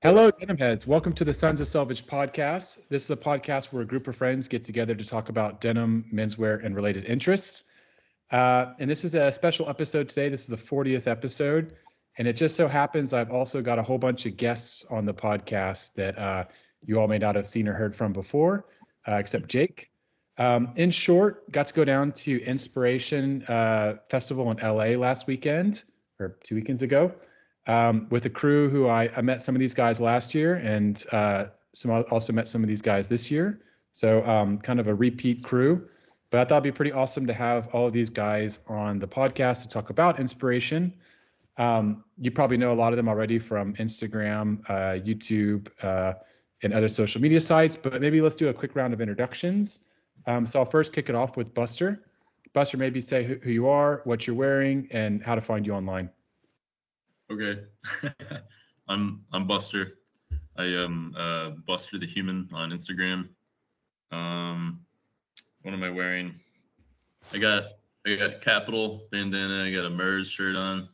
Hello, Denimheads. Welcome to the Sons of Selvedge Podcast. This is a podcast where a group of friends get together to talk about denim, menswear, and related interests. And this is a special episode today. This is the 40th episode. And it just so happens I've also got a whole bunch of guests on the podcast that you all may not have seen or heard from before, except Jake. In short, got to go down to Inspiration Festival in LA last weekend, or 2 weekends ago. With a crew who I met some of these guys last year and also met some of these guys this year. So kind of a repeat crew. But I thought it'd be pretty awesome to have all of these guys on the podcast to talk about inspiration. You probably know a lot of them already from Instagram, YouTube, and other social media sites. But maybe let's do a quick round of introductions. So I'll first kick it off with Buster. Buster, maybe say who you are, what you're wearing, and how to find you online. Okay, I'm Buster. I am Buster the Human on Instagram. What am I wearing? I got Capital bandana. I got a MERS shirt on. I'm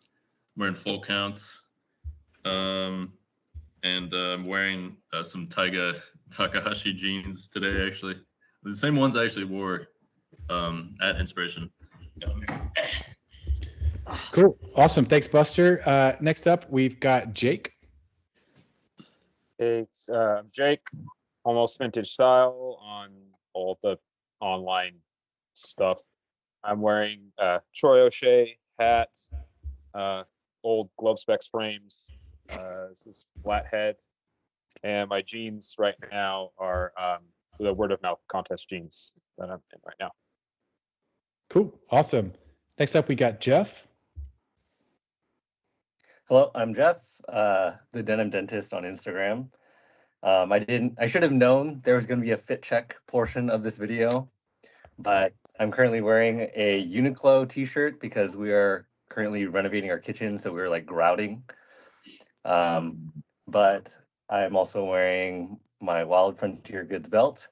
wearing full counts. And I'm wearing some Takahashi jeans today. Actually, the same ones I actually wore at Inspiration. Cool. Awesome. Thanks, Buster. Next up, we've got Jake. It's Jake, almost vintage style on all the online stuff. I'm wearing Troy O'Shea hats, old glove specs frames. This is flathead, and my jeans right now are the word of mouth contest jeans that I'm in right now. Cool. Awesome. Next up, we got Jeff. Hello, I'm Jeff, the Denim Dentist on Instagram. I should have known there was going to be a fit check portion of this video, but I'm currently wearing a Uniqlo t-shirt because we are currently renovating our kitchen, so we're like grouting. But I'm also wearing my Wild Frontier Goods belt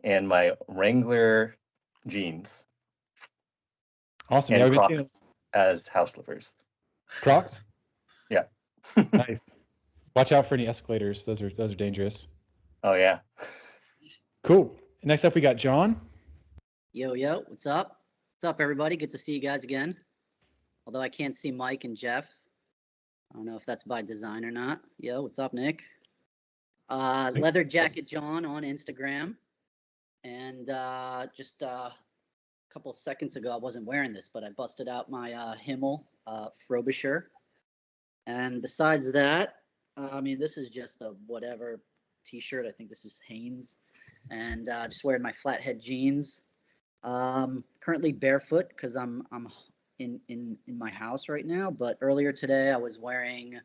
and my Wrangler jeans. Awesome. And Yeah, Crocs as house slippers. Crocs? Yeah. Nice. Watch out for any escalators. Those are dangerous. Oh yeah. Cool. Next up, we got John. Yo, what's up? What's up, everybody? Good to see you guys again. Although I can't see Mike and Jeff. I don't know if that's by design or not. Yo, what's up, Nick? Leather Jacket John on Instagram. And just a couple seconds ago, I wasn't wearing this, but I busted out my Himmel Frobisher. And besides that, this is just a whatever t-shirt. I think this is Hanes. And just wearing my flathead jeans. Currently barefoot because I'm in my house right now. But earlier today, I was wearing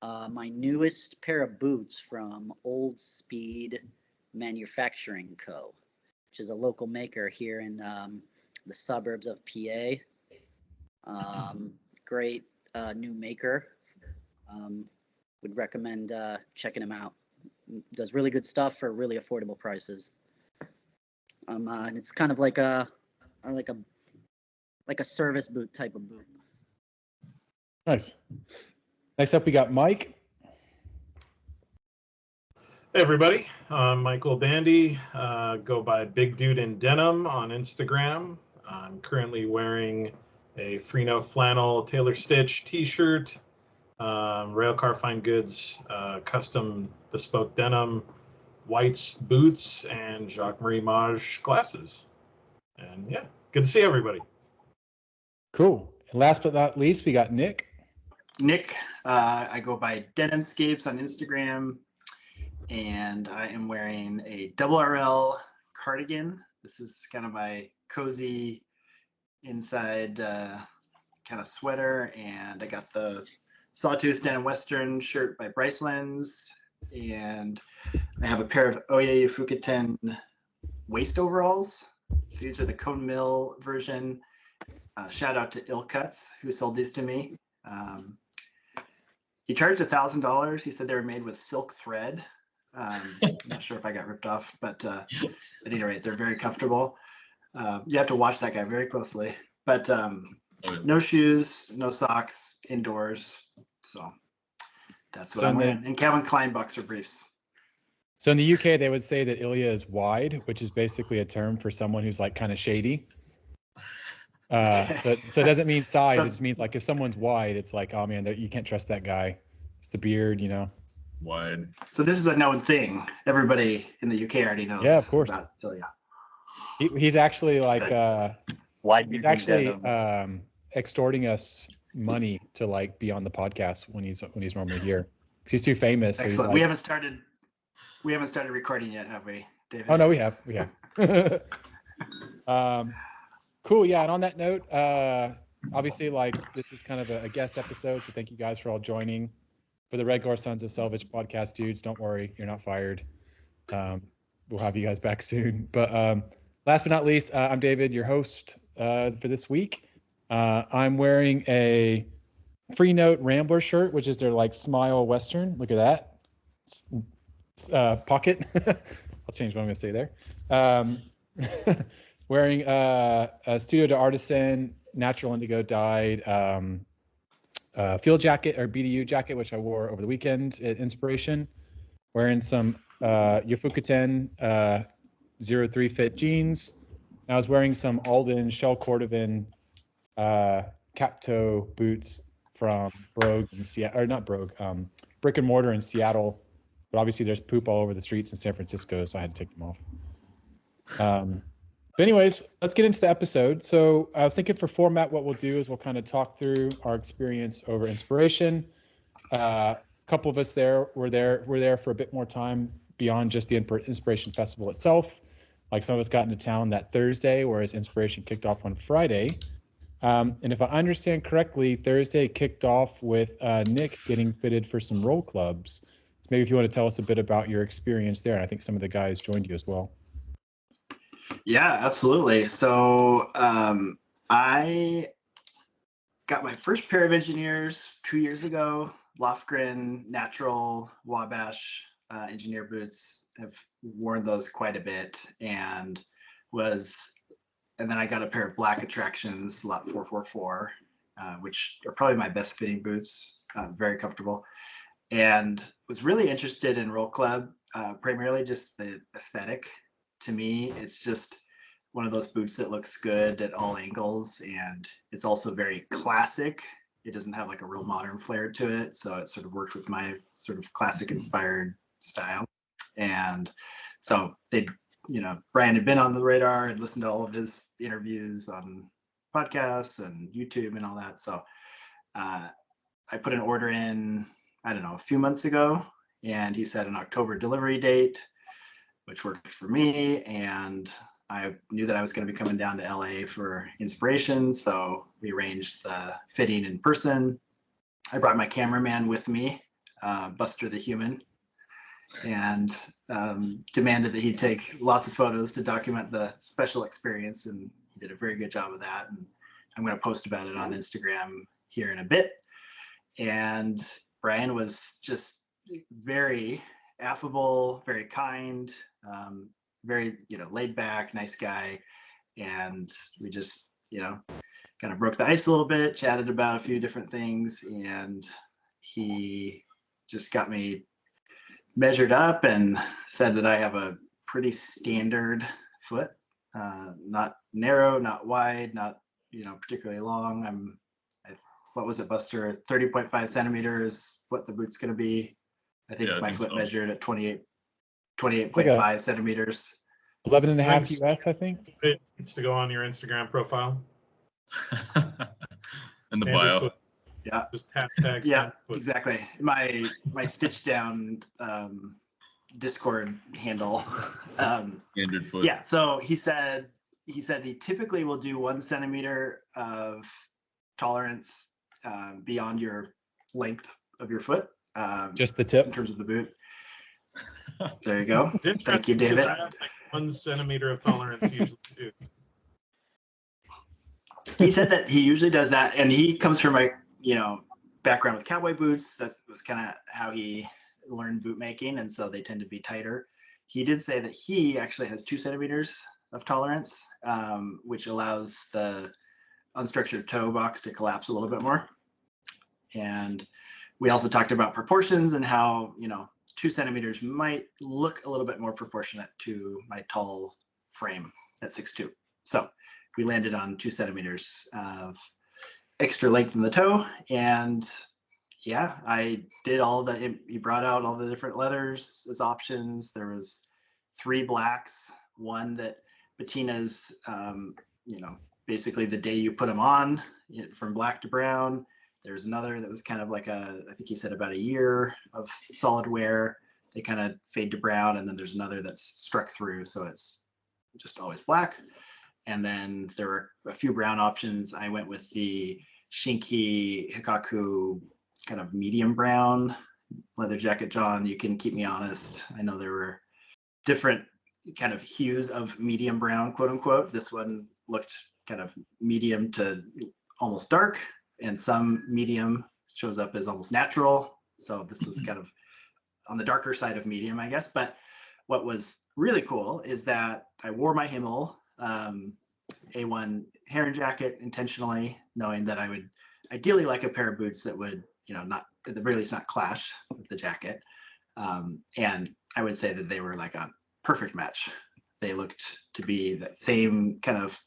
my newest pair of boots from Old Speed Manufacturing Co., which is a local maker here in the suburbs of PA. Great new maker. Would recommend checking him out. Does really good stuff for really affordable prices. And it's kind of like a service boot type of boot. Nice. Next up, we got Mike. Hey everybody, I'm Michael Bandy. Go by Big Dude in Denim on Instagram. I'm currently wearing a Freno flannel tailor stitch t-shirt, Railcar Fine Goods custom bespoke denim, White's boots, and Jacques Marie Mage glasses. And yeah, good to see everybody. Cool. And last but not least, we got Nick. I go by Denimscapes on Instagram, and I am wearing a double RL cardigan. This is kind of my cozy inside kind of sweater, and I got the Sawtooth Denim Western shirt by Brycelands, and I have a pair of Oye Fukuten waist overalls. These are the Cone Mill version. Shout out to Ill Cuts who sold these to me. He charged $1,000. He said they were made with silk thread. I'm not sure if I got ripped off, but at any rate, they're very comfortable. You have to watch that guy very closely. But no shoes, no socks, indoors. So that's what I'm wearing. And Calvin Klein boxer briefs. So in the UK, they would say that Ilya is wide, which is basically a term for someone who's like kind of shady. So it doesn't mean size. It just means like if someone's wide, it's like, oh man, you can't trust that guy. It's the beard, you know. Wide. So this is a known thing. Everybody in the UK already knows. Yeah, of course. About Ilya. He's actually like he's actually extorting us money to like be on the podcast when he's normally here because he's too famous. Excellent. So he's like, we haven't started recording yet, have we, David? Oh no, we have. Cool. Yeah. And on that note, obviously, like this is kind of a guest episode, so thank you guys for all joining. For the regular Sons of Selvedge Podcast dudes, don't worry, you're not fired. We'll have you guys back soon. But last but not least, I'm David, your host for this week. I'm wearing a Free Note Rambler shirt, which is their like Smile Western. Look at that. Pocket. I'll change what I'm going to say there. Wearing a Studio de Artisan natural indigo dyed field jacket or BDU jacket, which I wore over the weekend at Inspiration. Wearing some Yofukuten 03 fit jeans. And I was wearing some Alden Shell Cordovan cap toe boots from Brogue in Seattle, or not Brogue, Brick and Mortar in Seattle. But obviously there's poop all over the streets in San Francisco, so I had to take them off. But anyways, let's get into the episode. So I was thinking for format, what we'll do is we'll kind of talk through our experience over Inspiration. A couple of us were there for a bit more time beyond just the Inspiration Festival itself. Like some of us got into town that Thursday, whereas Inspiration kicked off on Friday. And if I understand correctly, Thursday kicked off with Nick getting fitted for some roll clubs. So maybe if you want to tell us a bit about your experience there, and I think some of the guys joined you as well. Yeah, absolutely. So I got my first pair of engineers 2 years ago. Lofgren Natural Wabash engineer boots. Have worn those quite a bit, and then I got a pair of black Attractions Lot 444, which are probably my best fitting boots. Very comfortable, and was really interested in Roll Club, primarily just the aesthetic. To me, it's just one of those boots that looks good at all angles, and it's also very classic. It doesn't have like a real modern flair to it, so it sort of worked with my sort of classic inspired style. And so Brian had been on the radar and listened to all of his interviews on podcasts and YouTube and all that. So I put an order in, I don't know, a few months ago, and he said an October delivery date, which worked for me. And I knew that I was going to be coming down to LA for Inspiration, so we arranged the fitting in person. I brought my cameraman with me, Buster the Human, and demanded that he take lots of photos to document the special experience, and he did a very good job of that. And I'm going to post about it on Instagram here in a bit. And Brian was just very affable, very kind, very laid back, nice guy. And we just kind of broke the ice a little bit, chatted about a few different things, and he just got me measured up and said that I have a pretty standard foot, not narrow, not wide, not particularly long. What was it, Buster? 30.5 centimeters, what the boot's going to be. I think my foot measured at 28.5 centimeters. 11 and a half US, I think. It needs to go on your Instagram profile. In the bio. Foot. Yeah. Just hashtag. Yeah, exactly. My stitch down Discord handle. Standard foot. Yeah. So he said he typically will do 1 centimeter of tolerance beyond your length of your foot. Just the tip in terms of the boot. There you go. Thank you, David. I have like 1 centimeter of tolerance usually too. He said that he usually does that, and he comes from a background with cowboy boots. That was kind of how he learned boot making, and so they tend to be tighter. He did say that he actually has 2 centimeters of tolerance, which allows the unstructured toe box to collapse a little bit more. And we also talked about proportions and how, 2 centimeters might look a little bit more proportionate to my tall frame at 6'2". So we landed on 2 centimeters of extra length in the toe. And yeah, I did he brought out all the different leathers as options. There was 3 blacks, one that Bettina's, basically the day you put them on, from black to brown. There's another that was kind of like I think he said about a year of solid wear. They kind of fade to brown. And then there's another that's struck through. So it's just always black. And then there were a few brown options. I went with the Shinki Hikaku kind of medium brown leather jacket. John, you can keep me honest. I know there were different kind of hues of medium brown, quote unquote. This one looked kind of medium to almost dark, and some medium shows up as almost natural. So this was kind of on the darker side of medium, I guess. But what was really cool is that I wore my Himmel A1 heron jacket intentionally, knowing that I would ideally like a pair of boots that would, not at the very least not clash with the jacket. And I would say that they were like a perfect match. They looked to be that same kind of,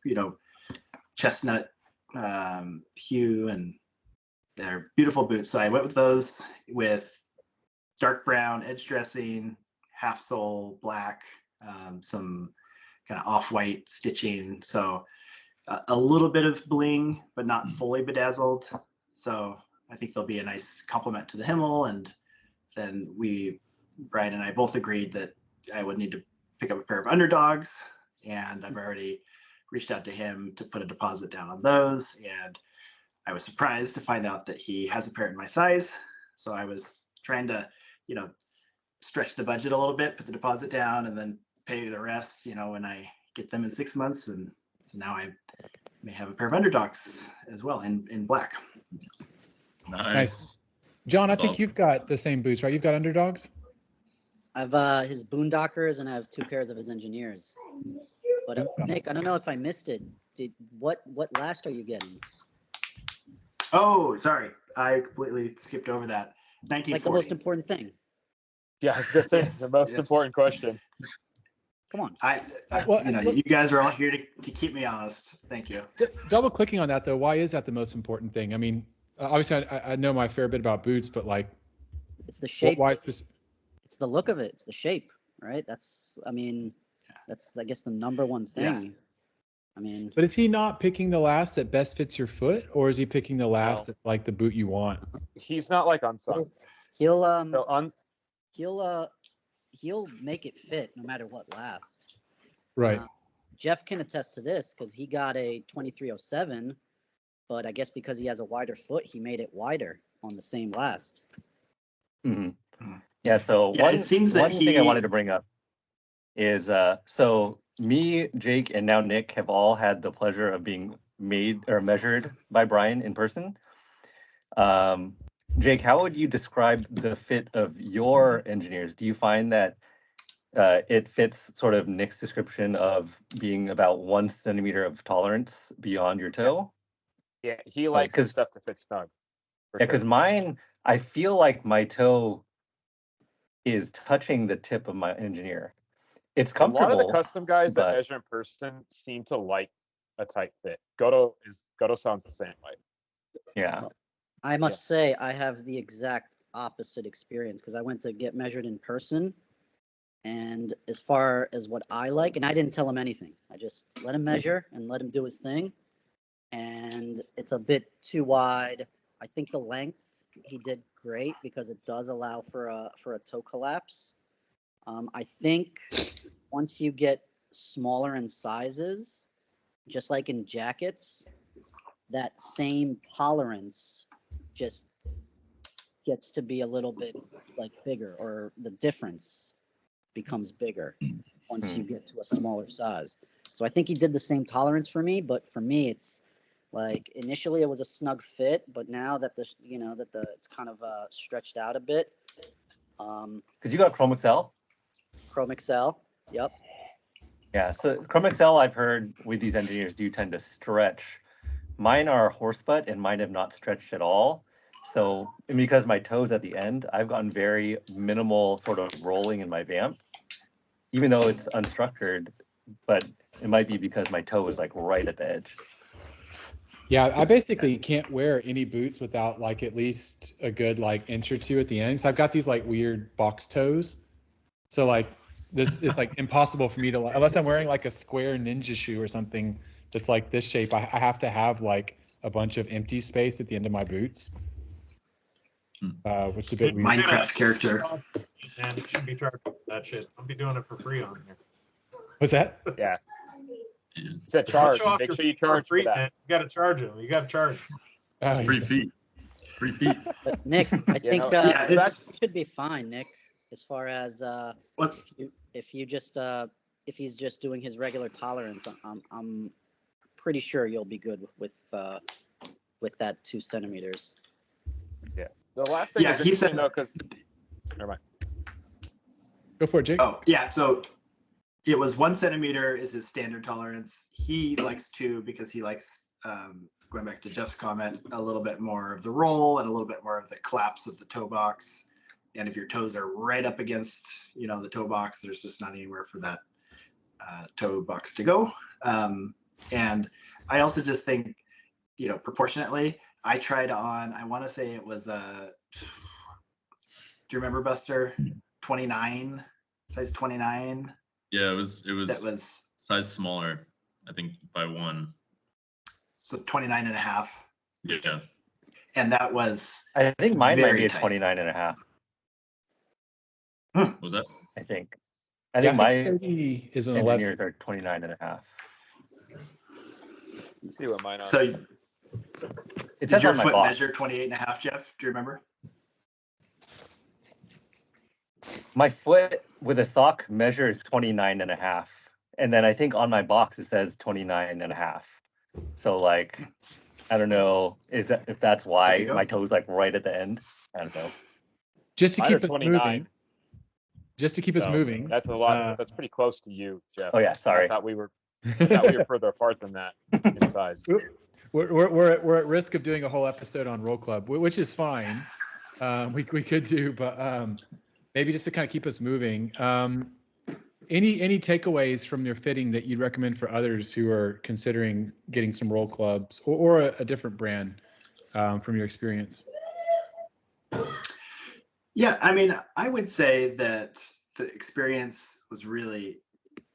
chestnut hue, and they're beautiful boots. So I went with those with dark brown edge dressing, half sole black, some kind of off-white stitching. So a little bit of bling, but not fully bedazzled. So I think they'll be a nice complement to the Himmel. And then Brian and I both agreed that I would need to pick up a pair of Underdogs, and I've already reached out to him to put a deposit down on those. And I was surprised to find out that he has a pair in my size. So I was trying to, stretch the budget a little bit, put the deposit down, and then pay the rest, when I get them in 6 months. And so now I may have a pair of Underdogs as well in black. Nice. John, I That's think awesome. you've got the same boots, right? You've got Underdogs? I've his Boondockers, and I have 2 pairs of his Engineers. But Nick, I don't know if I missed it. What last are you getting? Oh, sorry. I completely skipped over that. 1940. Like the most important thing. Yeah, this is the most Yes. important question. Come on. You guys are all here to keep me honest. Thank you. Double clicking on that though, why is that the most important thing? I mean, obviously I know my fair bit about boots, but like, It's the shape. why specific? It's the look of it. It's the shape, right? That's I guess the number one thing. Yeah. I mean, But is he not picking the last that best fits your foot, or is he picking the last No. that's like the boot you want? He's not like Unsung. he'll So he'll make it fit no matter what last. Right. Jeff can attest to this because he got a 2307, but I guess because he has a wider foot, he made it wider on the same last. Mm-hmm. Yeah. So It seems that one thing I wanted to bring up is so me, Jake, and now Nick have all had the pleasure of being made or measured by Brian in person. Jake, how would you describe the fit of your Engineers? Do you find that it fits sort of Nick's description of being about 1 centimeter of tolerance beyond your toe? Yeah, he likes his stuff to fit snug. Yeah, because mine, I feel like my toe is touching the tip of my Engineer. It's comfortable. A lot of the custom guys that but- measure in person seem to like a tight fit. Goto sounds the same way. Yeah. I must say I have the exact opposite experience because I went to get measured in person, and as far as what I like, and I didn't tell him anything. I just let him measure and let him do his thing, and it's a bit too wide. I think the length he did great because it does allow for a toe collapse. I think once you get smaller in sizes, just like in jackets, that same tolerance just gets to be a little bit like bigger, or the difference becomes bigger once you get to a smaller size. So I think he did the same tolerance for me, but for me, it's Like initially it was a snug fit, but now that it's kind of stretched out a bit. Because you got Chrome XL. Chrome XL. Yep. Yeah, so Chrome XL, I've heard with these engineers do tend to stretch. Mine are horse butt and mine have not stretched at all. So, and because my toe's at the end, I've gotten very minimal sort of rolling in my vamp, even though it's unstructured, but it might be because my toe is like right at the edge. Yeah, I basically can't wear any boots without like at least a good like inch or two at the end. So I've got these like weird box toes. So like this is like impossible for me to, unless I'm wearing like a square ninja shoe or something that's like this shape, I have to have like a bunch of empty space at the end of my boots, which is a bit weird. Minecraft character. And you should be charged for that shit. I'll be doing it for free on here. What's that? Yeah. Yeah. It's a charge. Show off Make your sure you feet for charge free, for that. man. You got to charge them. You got to charge. Free feet. Free feet. But Nick, I think Yeah, it's that should be fine, Nick. As far as what if he's just doing his regular tolerance, I'm pretty sure you'll be good with that 2 centimeters. Yeah. The last thing Yeah, is he interesting said- though, because never mind. Go for it, Jake. Oh, yeah. So it was 1 centimeter is his standard tolerance. He likes 2 because he likes, going back to Jeff's comment, a little bit more of the roll and a little bit more of the collapse of the toe box. And if your toes are right up against, the toe box, there's just not anywhere for that toe box to go. And I also just think, proportionately, I tried on, I want to say it was do you remember, Buster? 29, size 29. Yeah, it was That was size smaller, I think by 1. so 29 and a half. Yeah. And that was, I think mine might Very be a tight. 29 and a half. Was that? I think my 30 is an 11. engineers are 29 and a half. Let's see what mine are. so It did says your on my foot box. measure 28 and a half, Jeff? Do you remember? My foot with a sock measures 29 and a half. And then I think on my box it says 29 and a half. So like, I don't know if that's There why you go. my toe's like right at the end. I don't know. Just to Mine are keep us 29. moving. Just to keep us So, moving. That's a lot. That's pretty close to you, Jeff. Oh yeah, I sorry. thought we were further apart than that in size. We're at risk of doing a whole episode on Roll Club, which is fine. We could do, but maybe just to kind of keep us moving. Any takeaways from your fitting that you'd recommend for others who are considering getting some Roll Clubs or a different brand from your experience? Yeah, I mean, I would say that the experience was really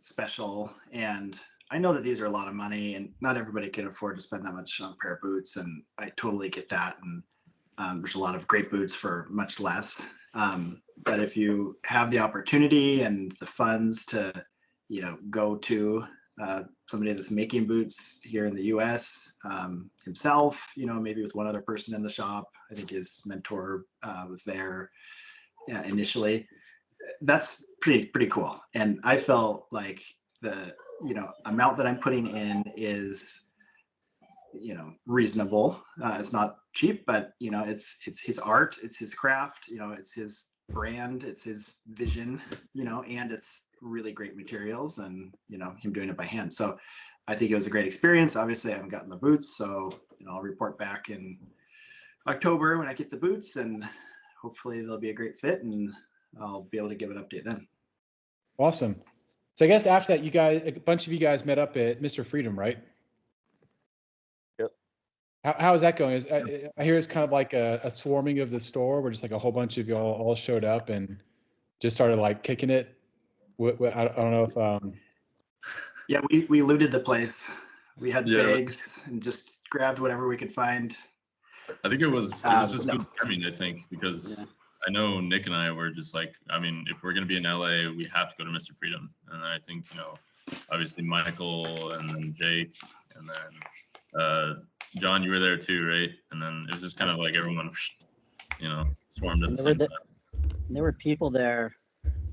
special. And I know that these are a lot of money and not everybody can afford to spend that much on a pair of boots. And I totally get that. And there's a lot of great boots for much less. But if you have the opportunity and the funds to, go to somebody that's making boots here in the US himself, maybe with one other person in the shop. I think his mentor was there initially. That's pretty cool. And I felt like the, amount that I'm putting in is, reasonable. It's not cheap, but it's his art, it's his craft, it's his brand, it's his vision, and it's really great materials and, him doing it by hand. So I think it was a great experience. Obviously I haven't gotten the boots, so, I'll report back in October when I get the boots and hopefully they'll be a great fit and I'll be able to give an update then. Awesome. So I guess after that, a bunch of you guys met up at Mr. Freedom, right? Yep. How is that going? I hear it's kind of like a swarming of the store where just like a whole bunch of y'all all showed up and just started like kicking it. I don't know if Yeah, we looted the place. We had Yeah. bags and just grabbed whatever we could find. I think it was just no. good timing, I think, because Yeah. I know Nick and I were just like, I mean, if we're going to be in LA, we have to go to Mr. Freedom. And I think, obviously Michael and then Jake and then John, you were there too, right? And then it was just kind of like everyone, swarmed at the same time. There were people there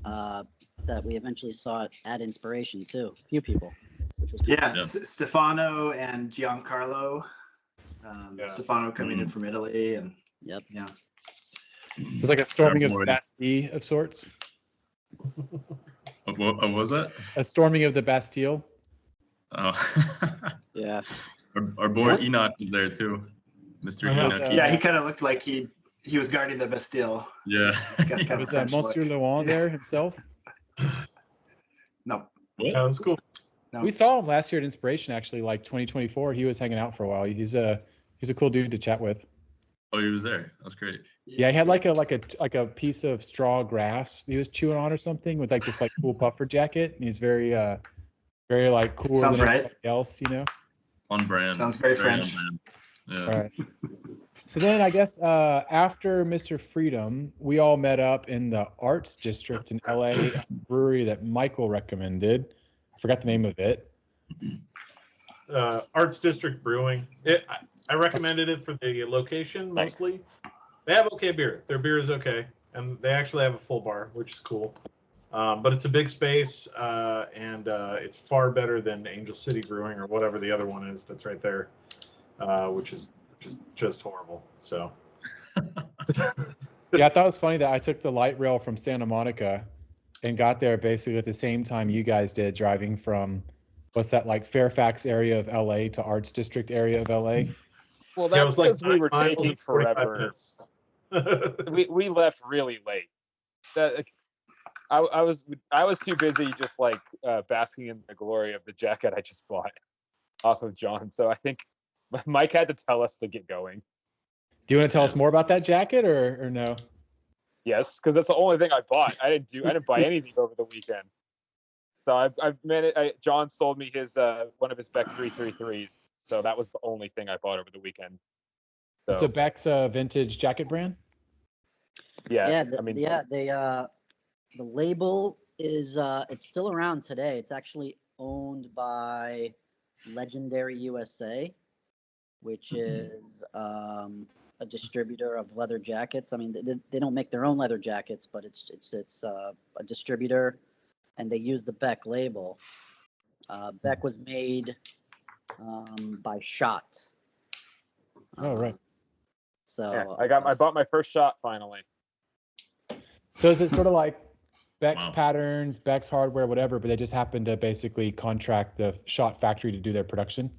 that we eventually saw at Inspiration too. A few people, which was Yeah, Yeah. Stefano and Giancarlo Yeah. Stefano coming in from Italy, and Yep. yeah. It's like a storming of the Boy. Bastille of sorts. What was that? A storming of the Bastille. Oh. Yeah. Our boy What? Enoch was there too. Mr. Oh, yeah. Enoch. Yeah, he kind of looked like he was guarding the Bastille. Yeah. He's got kind of Was French Monsieur look. Laurent there himself? No, Yeah, it was cool. no. We saw him last year at Inspiration, actually, like 2024. He was hanging out for a while. He's a cool dude to chat with. Oh, he was there. That's great. Yeah, he had like a piece of straw grass he was chewing on or something with like this like cool puffer jacket, and he's very like cooler Sounds than right. everybody else, you know. On brand. Sounds very French. on brand. Yeah. All right. So then I guess after Mr. Freedom, we all met up in the Arts District in LA, a brewery that Michael recommended. I forgot the name of it. Arts District Brewing. I recommended it for the location Nice. mostly. They have okay beer. Their beer is okay, and they actually have a full bar, which is cool. But it's a big space, and it's far better than Angel City Brewing or whatever the other one is that's right there, which is just horrible. So Yeah, I thought it was funny that I took the light rail from Santa Monica and got there basically at the same time you guys did, driving from what's that, like Fairfax area of LA to Arts District area of LA. Well, yeah, it that's was like because we were 9 miles taking and 45 forever. minutes. We left really late. That I was too busy just like basking in the glory of the jacket I just bought off of John. So I think Mike had to tell us to get going. Do you want to tell us more about that jacket or no? Yes, because that's the only thing I bought. I didn't buy anything over the weekend. So John sold me his one of his Beck 333s. So that was the only thing I bought over the weekend. So Beck's a vintage jacket brand? Yeah, The label is it's still around today. It's actually owned by Legendary USA, which is a distributor of leather jackets. I mean, they don't make their own leather jackets, but it's a distributor, and they use the Beck label. Beck was made by Shot. Oh, right. So yeah, I bought my first shot finally. So is it sort of like Beck's Wow. patterns, Beck's hardware, whatever, but they just happen to basically contract the Shot factory to do their production?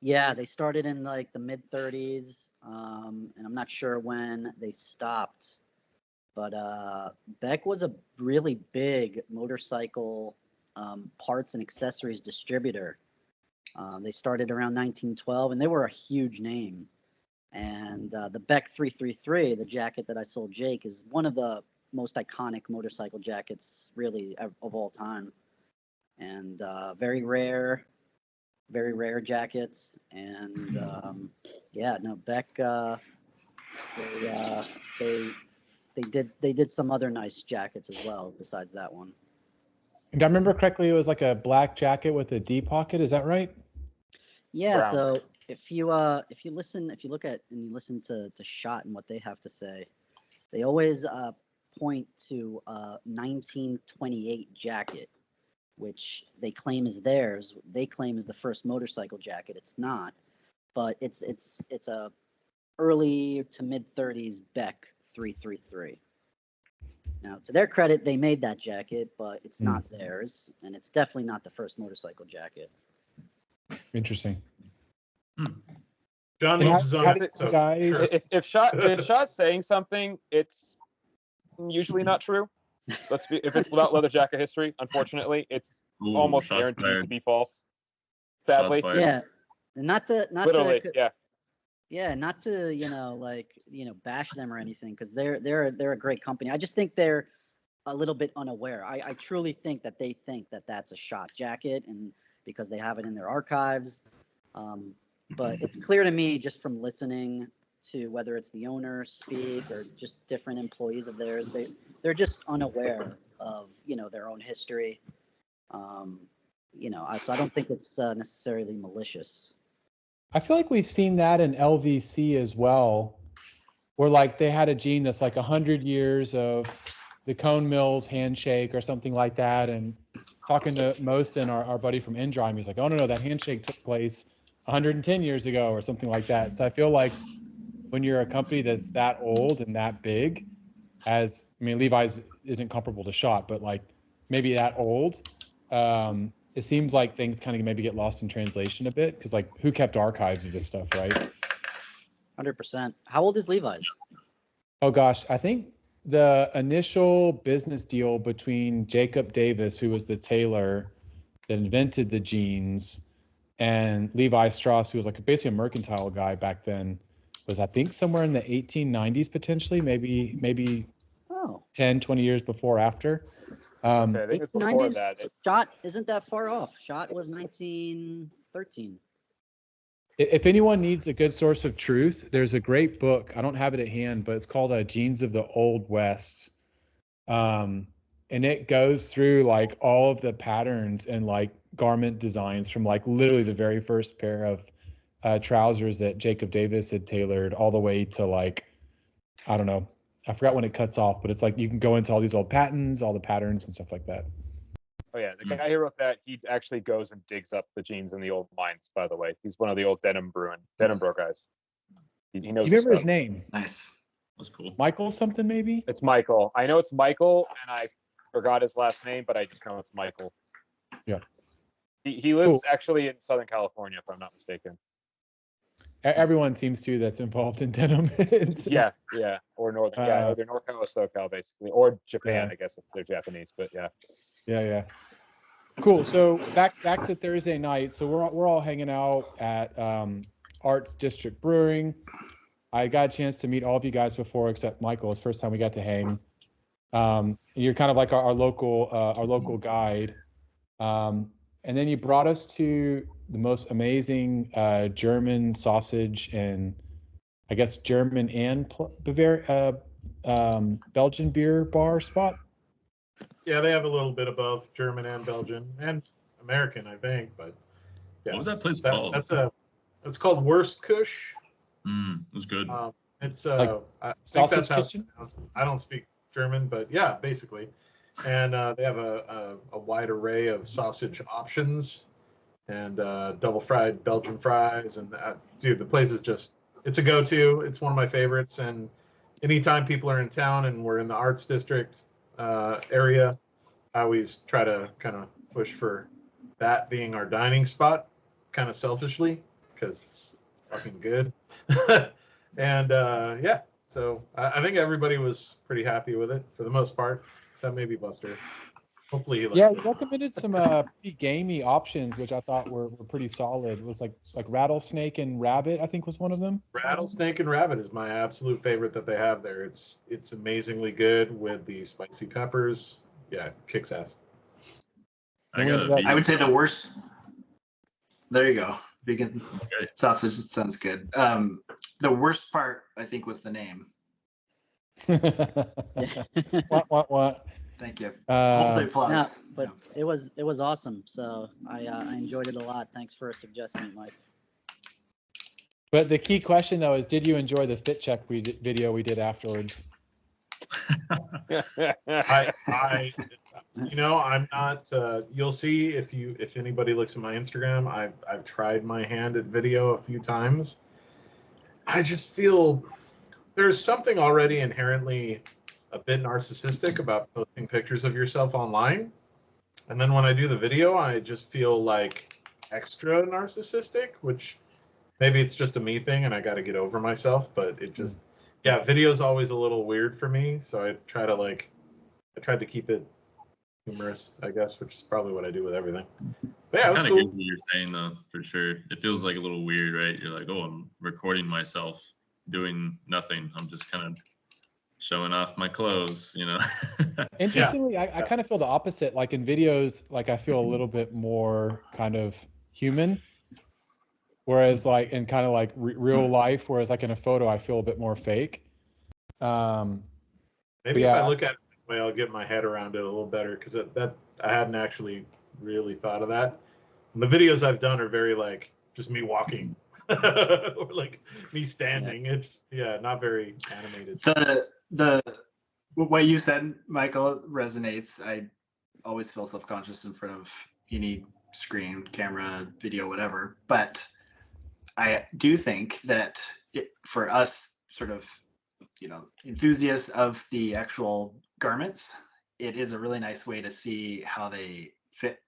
Yeah, they started in like the mid 30s, and I'm not sure when they stopped. But Beck was a really big motorcycle parts and accessories distributor. They started around 1912, and they were a huge name. And the Beck 333, the jacket that I sold Jake, is one of the most iconic motorcycle jackets really of all time. And very rare jackets. And yeah, no, Beck, they did some other nice jackets as well besides that one. And I remember correctly, it was like a black jacket with a D pocket. Is that right? Yeah, Brown. so if you look at and you listen to Shot and what they have to say, they always point to 1928 jacket, which they claim is theirs. They claim is the first motorcycle jacket. It's not, but it's a early to mid 30s Beck 333. Now, to their credit, they made that jacket, but it's not theirs, and it's definitely not the first motorcycle jacket. Interesting. John And needs his how own. did you So, guys- sure. If Shot's saying something, it's usually not true. If it's about leather jacket history, unfortunately, it's Ooh, almost shots guaranteed fired. to be false. Shots Sadly, fired. Yeah, and not literally, to yeah. yeah, not to bash them or anything, because they're a great company. I just think they're a little bit unaware. I truly think that they think that that's a Shot jacket, and because they have it in their archives. But it's clear to me just from listening to whether it's the owner speak or just different employees of theirs, they're just unaware of their own history. So I don't think it's necessarily malicious. I feel like we've seen that in LVC as well, where like they had a gene that's like 100 years of the Cone Mills handshake or something like that. And talking to Mosin, our buddy from Endrime, he's like, oh no, that handshake took place 110 years ago or something like that. So I feel like when you're a company that's that old and that big, Levi's isn't comparable to Schott, but like maybe that old, it seems like things kind of maybe get lost in translation a bit, because like who kept archives of this stuff, right? 100%. How old is Levi's? Oh gosh, I think the initial business deal between Jacob Davis, who was the tailor that invented the jeans, and Levi Strauss, who was like basically a mercantile guy back then, was I think somewhere in the 1890s potentially, maybe 10, 20 years before or after. I think it's before 90s, that. Schott isn't that far off. Schott was 1913. If anyone needs a good source of truth, there's a great book. I don't have it at hand, but it's called Jeans of the Old West. And it goes through like all of the patterns and like garment designs from like literally the very first pair of trousers that Jacob Davis had tailored all the way to like, I don't know, I forgot when it cuts off, but it's like you can go into all these old patents, all the patterns and stuff like that. Oh yeah, the guy who wrote that, he actually goes and digs up the jeans in the old mines. By the way, he's one of the old denim bro guys. He knows. Do you remember his name? Nice. That's cool. Michael something maybe? It's Michael. I know it's Michael, and I forgot his last name, but I just know it's Michael. Yeah. He lives actually in Southern California, if I'm not mistaken. Everyone seems to that's involved in denim. Yeah, or northern, either NorCal or SoCal basically, or Japan, I guess if they're Japanese, but yeah. Yeah. Cool. So back to Thursday night. So we're all hanging out at Arts District Brewing. I got a chance to meet all of you guys before, except Michael. It's the first time we got to hang. You're kind of like our local guide. And then you brought us to the most amazing German sausage and I guess German and Belgian beer bar spot. Yeah, they have a little bit of both German and Belgian and American, I think. But yeah, what was that place called? It's called Wurstkusch. It was good. It's like I think sausage that's how kitchen. I don't speak German, but yeah, basically. And they have a wide array of sausage options and double fried Belgian fries. And dude, the place is it's a go-to. It's one of my favorites. And anytime people are in town and we're in the Arts District area, I always try to kind of push for that being our dining spot, kind of selfishly, because it's fucking good. And yeah, so I think everybody was pretty happy with it for the most part, except maybe Buster. Hopefully he likes it. You recommended some pretty gamey options, which I thought were pretty solid. It was like rattlesnake and rabbit, I think was one of them. Rattlesnake and rabbit is my absolute favorite that they have there. It's amazingly good with the spicy peppers. Yeah, kicks ass. I would say the worst. There you go. Vegan sausage sounds good. The worst part, I think, was the name. What? Thank you. Hold the applause. No, but it was awesome. So I enjoyed it a lot. Thanks for suggesting it, Mike. But the key question though is, did you enjoy the fit check video we did afterwards? I'm not. You'll see if anybody looks at my Instagram. I've tried my hand at video a few times. I just feel there's something already inherently a bit narcissistic about posting pictures of yourself online, and then when I do the video, I just feel like extra narcissistic, which maybe it's just a me thing and I got to get over myself, but it just video's always a little weird for me, so I tried to keep it humorous, I guess, which is probably what I do with everything. But yeah, it was kind cool. of get what you're saying though, for sure. It feels like a little weird, right? You're like, oh, I'm recording myself doing nothing. I'm just kind of showing off my clothes, Interestingly, I kind of feel the opposite. Like in videos, like I feel a little bit more kind of human, whereas like in kind of like real life, whereas like in a photo, I feel a bit more fake. Maybe if I look at it that way, I'll get my head around it a little better, because that I hadn't actually really thought of that. And the videos I've done are very like just me walking or like me standing. It's not very animated. The what you said, Michael, resonates. I always feel self-conscious in front of any screen, camera, video, whatever. But I do think that for us sort of, enthusiasts of the actual garments, it is a really nice way to see how they fit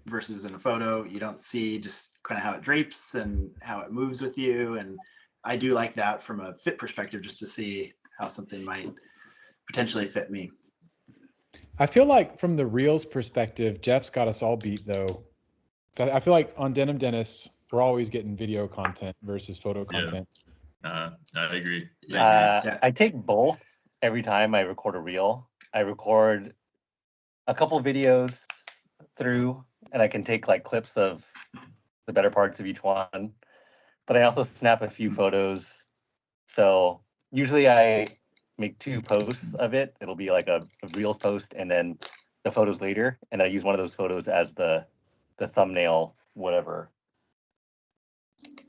versus in a photo. You don't see just kind of how it drapes and how it moves with you. And I do like that from a fit perspective, just to see how something might potentially fit me. I feel like from the Reels perspective, Jeff's got us all beat though. So I feel like on Denim Dentists, we're always getting video content versus photo content. I agree. I take both every time I record a reel. I record a couple videos through, and I can take like clips of the better parts of each one. But I also snap a few photos. So usually I make 2 posts of it. It'll be like a Reels post and then the photos later. And I use one of those photos as the thumbnail, whatever.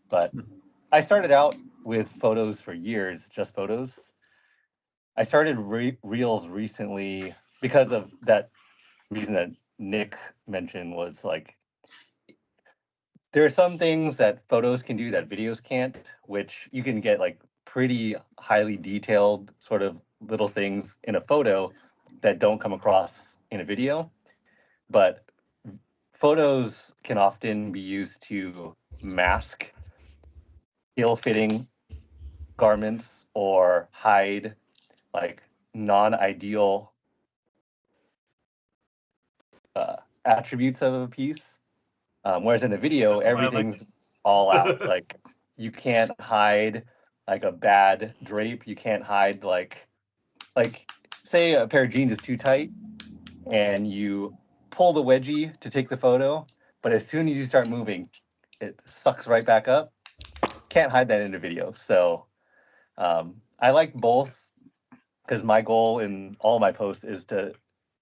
But I started out with photos for years, just photos. I started Reels recently because of that reason that Nick mentioned, was like, there are some things that photos can do that videos can't, which you can get like pretty highly detailed sort of little things in a photo that don't come across in a video. But photos can often be used to mask ill-fitting garments or hide like non-ideal attributes of a piece. Whereas in a video, everything's all out. Like you can't hide like a bad drape. You can't hide like say a pair of jeans is too tight and you pull the wedgie to take the photo, but as soon as you start moving, it sucks right back up. Can't hide that in a video. So I like both because my goal in all my posts is to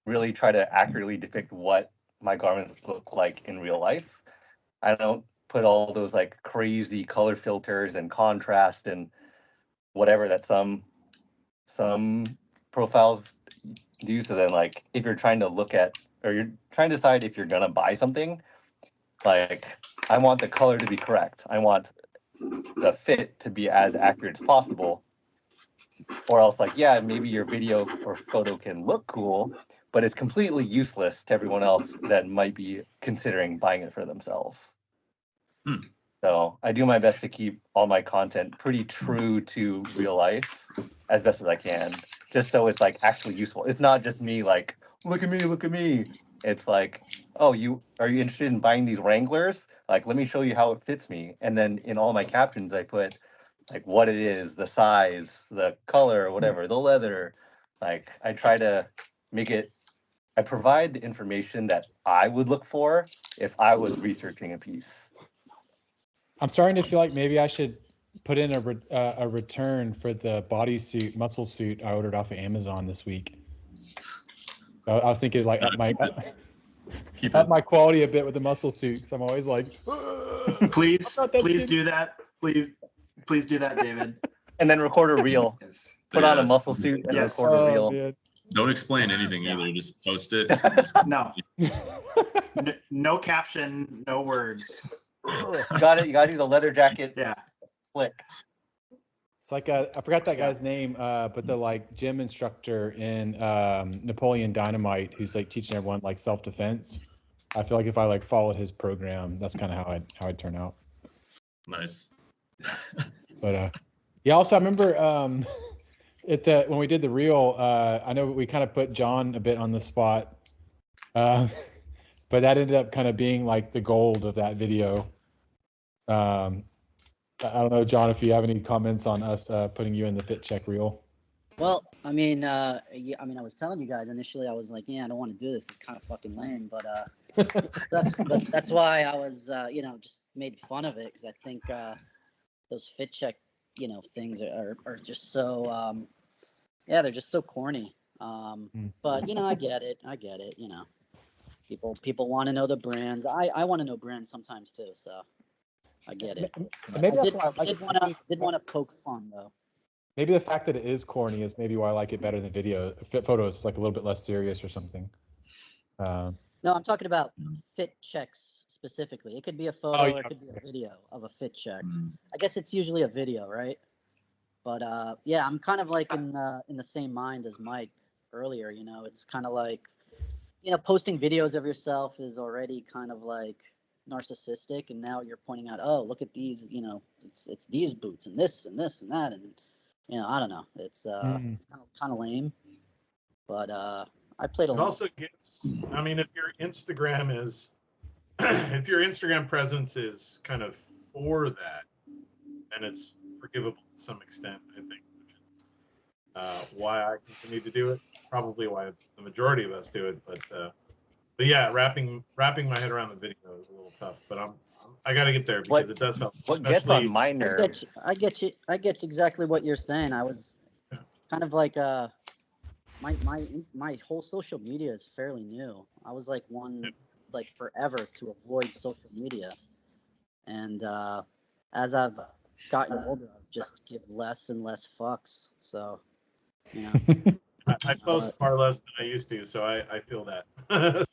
really try to accurately depict what my garments look like in real life. I don't put all those like crazy color filters and contrast and whatever that some profiles do. So then like if you're trying to look at, or you're trying to decide if you're gonna buy something, like I want the color to be correct. I want the fit to be as accurate as possible. Or else like, yeah, maybe your video or photo can look cool, but it's completely useless to everyone else that might be considering buying it for themselves. So I do my best to keep all my content pretty true to real life as best as I can, just so it's like actually useful. It's not just me like, look at me, look at me. It's like, oh, are you interested in buying these Wranglers? Like, let me show you how it fits me. And then in all my captions, I put like what it is, the size, the color, whatever, the leather. Like I try to make it, I provide the information that I would look for if I was researching a piece. I'm starting to feel like maybe I should put in a return for the bodysuit, muscle suit I ordered off of Amazon this week. I was thinking like up my quality a bit with the muscle suit, because I'm always like, please do that. Please do that, David. And then record a reel. Yes. Put on a muscle suit and record a reel. Man. Don't explain anything either. Just post it. No. No caption, no words. You got to do the leather jacket. Yeah. Flick. It's like I forgot that guy's name, but the like gym instructor in Napoleon Dynamite, who's like teaching everyone like self-defense. I feel like if I like followed his program, that's kind of how I'd turn out. Nice. But yeah, also I remember when we did the reel, I know we kind of put John a bit on the spot, but that ended up kind of being like the gold of that video. I don't know, John, if you have any comments on us putting you in the fit check reel. Well, I mean, I was telling you guys initially, I was like, yeah, I don't want to do this. It's kind of fucking lame, but that's why I was, just made fun of it, because I think those fit check, things are just so, they're just so corny. But I get it. People want to know the brands. I want to know brands sometimes too, so I get it. Maybe I that's why I like did want to poke fun though. Maybe the fact that it is corny is maybe why I like it better than video. Fit photos is like a little bit less serious or something. No, I'm talking about fit checks specifically. It could be a photo or it could be a video of a fit check. I guess it's usually a video, right? But yeah, I'm kind of like in the same mind as Mike earlier. You know, it's kind of like, you know, posting videos of yourself is already kind of like narcissistic, and now you're pointing out, oh, look at these, you know, it's these boots and this and this and that, and you know, I don't know, it's kind of lame. But I played a It lot. also gives, I mean, if your Instagram is, if your Instagram presence is kind of for that, then it's forgivable to some extent, I think, which is why I continue to do it. Probably why the majority of us do it, but yeah, wrapping my head around the video is a little tough. But I got to get there because it does help. What gets on my I nerves? I get exactly what you're saying. I was kind of like my whole social media is fairly new. I was like like forever to avoid social media, and as I've gotten older, I've just give less and less fucks. So, you know. I post far less than I used to, so I feel that.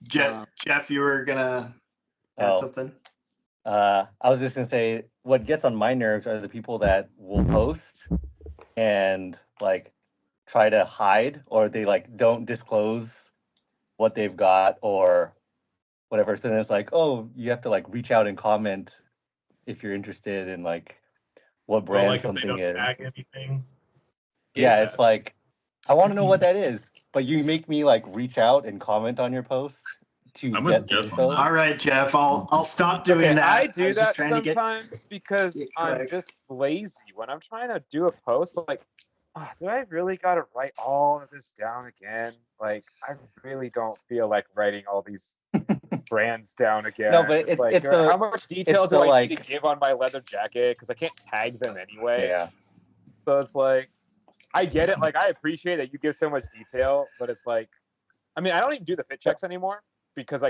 Jeff, you were gonna add something? I was just gonna say, what gets on my nerves are the people that will post and like try to hide, or they like don't disclose what they've got or whatever. So then it's like, oh, you have to like reach out and comment if you're interested in like what brand like something if they don't is. tag anything. Yeah, it's like, I want to know what that is, but you make me like reach out and comment on your post to get the info. All right, Jeff, I'll stop doing that. I do that sometimes because I'm just lazy. When I'm trying to do a post, like, do I really got to write all of this down again? Like, I really don't feel like writing all these brands down again. No, but it's how much detail do I need to give on my leather jacket? Because I can't tag them anyway. Yeah. So it's like, I get it. Like, I appreciate that you give so much detail, but it's like, I mean, I don't even do the fit checks anymore because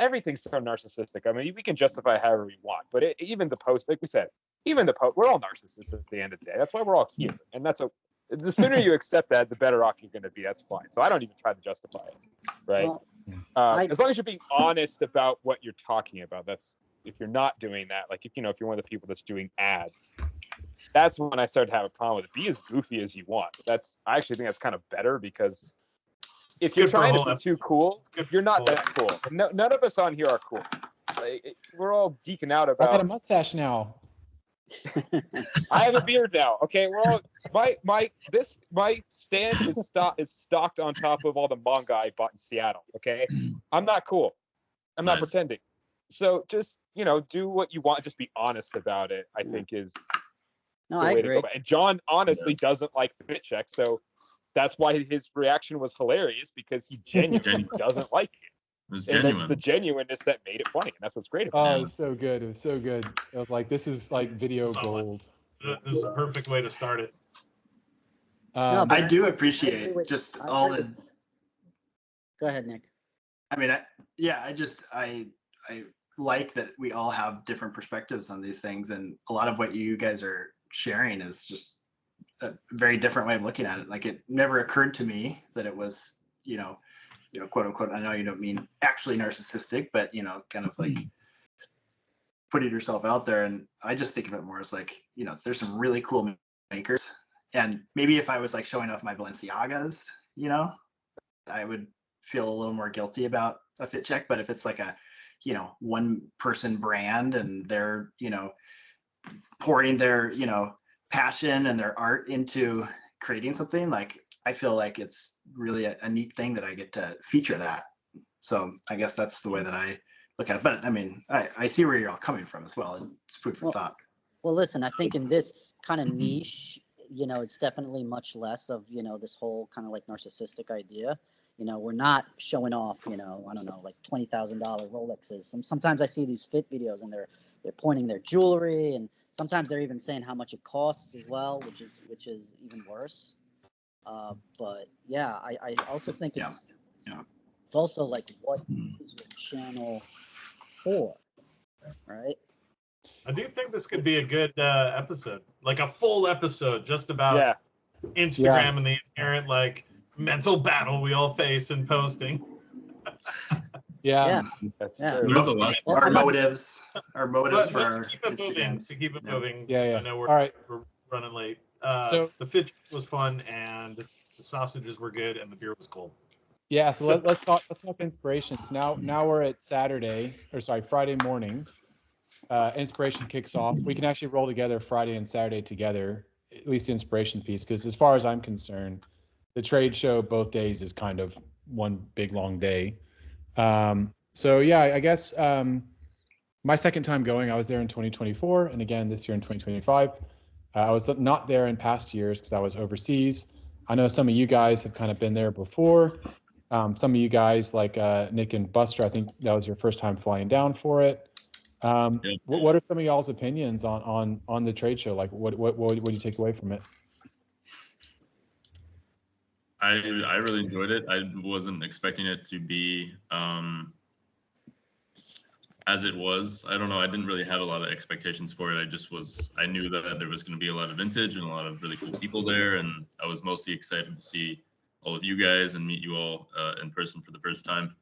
everything's so narcissistic. I mean, we can justify however we want, but even the post, like we said, we're all narcissists at the end of the day. That's why we're all here. And the sooner you accept that, the better off you're going to be. That's fine. So I don't even try to justify it. Right. Well, as long as you're being honest about what you're talking about, if you're not doing that, like if you're one of the people that's doing ads, that's when I started to have a problem with it. Be as goofy as you want. I actually think that's kind of better, because if you're trying to be too cool, you're not that cool. No, none of us on here are cool. Like, we're all geeking out about. I got a mustache now. I have a beard now. Okay, we're all my stand is stocked on top of all the manga I bought in Seattle. Okay, I'm not cool. I'm not pretending. So just do what you want. Just be honest about it. I think is. No, I agree. And John honestly doesn't like fit checks, so that's why his reaction was hilarious, because he genuinely doesn't like it. It was and genuine. it's the genuineness that made it funny, and that's what's great about it. Oh, it was so good. It was so good. I was like, this is like video gold. It was a perfect way to start it. I do appreciate just all the. Go ahead, Nick. I mean, I like that we all have different perspectives on these things, and a lot of what you guys are sharing is just a very different way of looking at it. Like, it never occurred to me that it was, quote unquote, I know you don't mean actually narcissistic, but kind of like putting yourself out there. And I just think of it more as like, there's some really cool makers, and maybe if I was like showing off my Balenciagas, I would feel a little more guilty about a fit check. But if it's like a one person brand, and they're pouring their passion and their art into creating something, like, I feel like it's really a neat thing that I get to feature that. So I guess that's the way that I look at it. But I mean, I see where you're all coming from as well, and it's food for thought. Well, listen, I think in this kind of niche, it's definitely much less of this whole kind of like narcissistic idea. We're not showing off, I don't know, like $20,000 Rolexes. Sometimes I see these fit videos, and they're pointing their jewelry, and sometimes they're even saying how much it costs as well, which is even worse. But yeah, I also think it's also like, what is your channel for, right? I do think this could be a good episode, like a full episode just about Instagram and the inherent like mental battle we all face in posting. Yeah. That's Yeah. true. There's a lot. Well, Our I must- motives But for let's our keep it moving. Instagrams. To keep it Yeah. moving. Yeah. I know All right. we're running late. So- the fit was fun, and the sausages were good, and the beer was cold. Yeah. So let's talk inspirations. Now we're at Friday morning. Inspiration kicks off. We can actually roll together Friday and Saturday together, at least the inspiration piece, because as far as I'm concerned, the trade show both days is kind of one big long day. So yeah, I guess my second time going, I was there in 2024, and again this year in 2025. I was not there in past years because I was overseas. I know some of you guys have kind of been there before. Some of you guys, like Nick and Buster, I think that was your first time flying down for it. What are some of y'all's opinions on the trade show? Like, what do you take away from it? I really enjoyed it. I wasn't expecting it to be as it was. I don't know. I didn't really have a lot of expectations for it. I knew that there was going to be a lot of vintage and a lot of really cool people there, and I was mostly excited to see all of you guys and meet you all in person for the first time.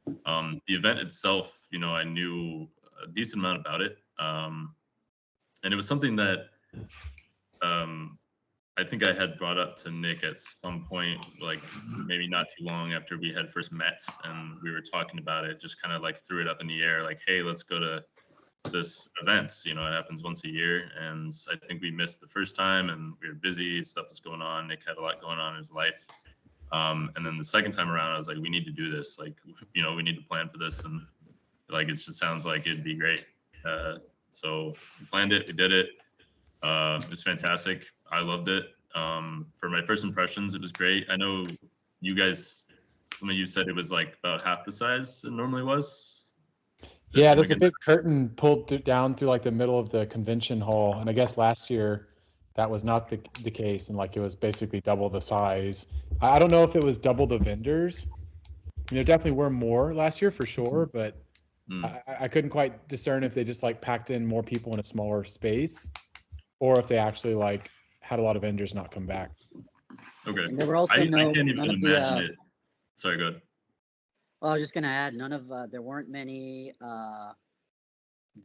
The event itself, I knew a decent amount about it, and it was something that I think I had brought up to Nick at some point, like maybe not too long after we had first met, and we were talking about it, just kind of like threw it up in the air, like, hey, let's go to this event. It happens once a year, and I think we missed the first time, and we were busy, stuff was going on. Nick had a lot going on in his life. And then the second time around, I was like, we need to do this. Like, we need to plan for this, and like, it just sounds like it'd be great. So we planned it, we did it. It was fantastic. I loved it. For my first impressions, it was great. I know you guys, some of you said it was like about half the size it normally was. Yeah, there's a big curtain pulled down through like the middle of the convention hall, and I guess last year that was not the case, and like it was basically double the size. I don't know if it was double the vendors. There definitely were more last year for sure, but I couldn't quite discern if they just like packed in more people in a smaller space, or if they actually like had a lot of vendors not come back. Okay. And there were also I can't even none of imagine it. Sorry, go ahead. Well, I was just going to add, there weren't many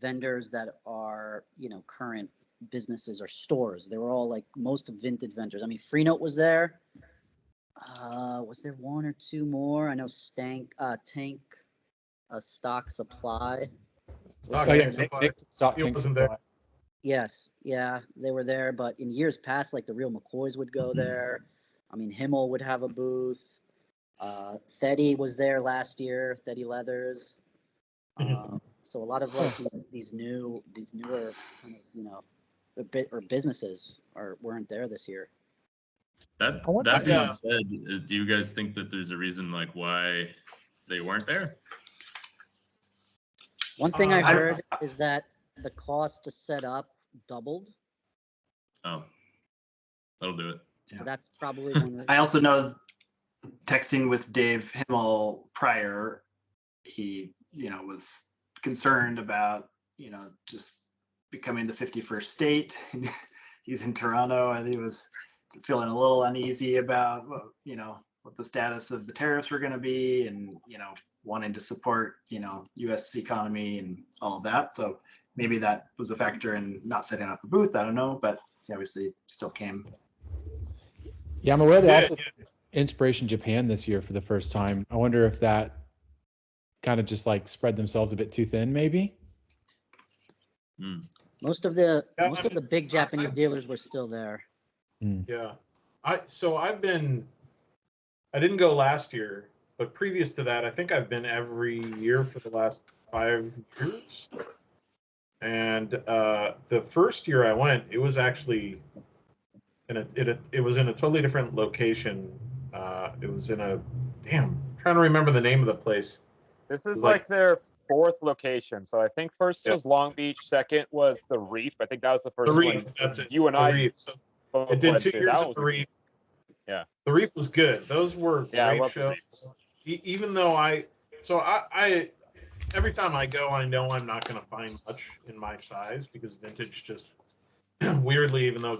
vendors that are, current businesses or stores. They were all like most of vintage vendors. I mean, Freenote was there. Was there one or two more? I know Tank, Stock Supply. Stock Tank Supply. Yes, yeah, they were there. But in years past, like the real McCoys would go there. I mean, Himmel would have a booth. Teddy was there last year. Teddy Leathers. So a lot of like these newer kind of, or businesses weren't there this year. That being said, do you guys think that there's a reason like why they weren't there? One thing I heard is that the cost to set up doubled. Oh, that'll do it. So that's probably one. I also know, texting with Dave Himmel prior, he was concerned about just becoming the 51st state. He's in Toronto, and he was feeling a little uneasy about what the status of the tariffs were going to be, and wanting to support U.S. economy and all of that. So maybe that was a factor in not setting up a booth. I don't know, but he obviously still came. Yeah, I'm aware they also Inspiration Japan this year for the first time. I wonder if that kind of just like spread themselves a bit too thin, maybe. Most of the big Japanese dealers were still there. Yeah, I didn't go last year, but previous to that, I think I've been every year for the last 5 years. And the first year I went, it was actually it was in a totally different location. It was in I'm trying to remember the name of the place. This is like their fourth location. So I think first was Long Beach, second was the Reef. I think that was the first Reef, one. that's it. You and I Reef. So it did 2 years at the Reef. Yeah. The Reef was good. Those were great shows. Even though I every time I go, I know I'm not going to find much in my size, because vintage just weirdly, even though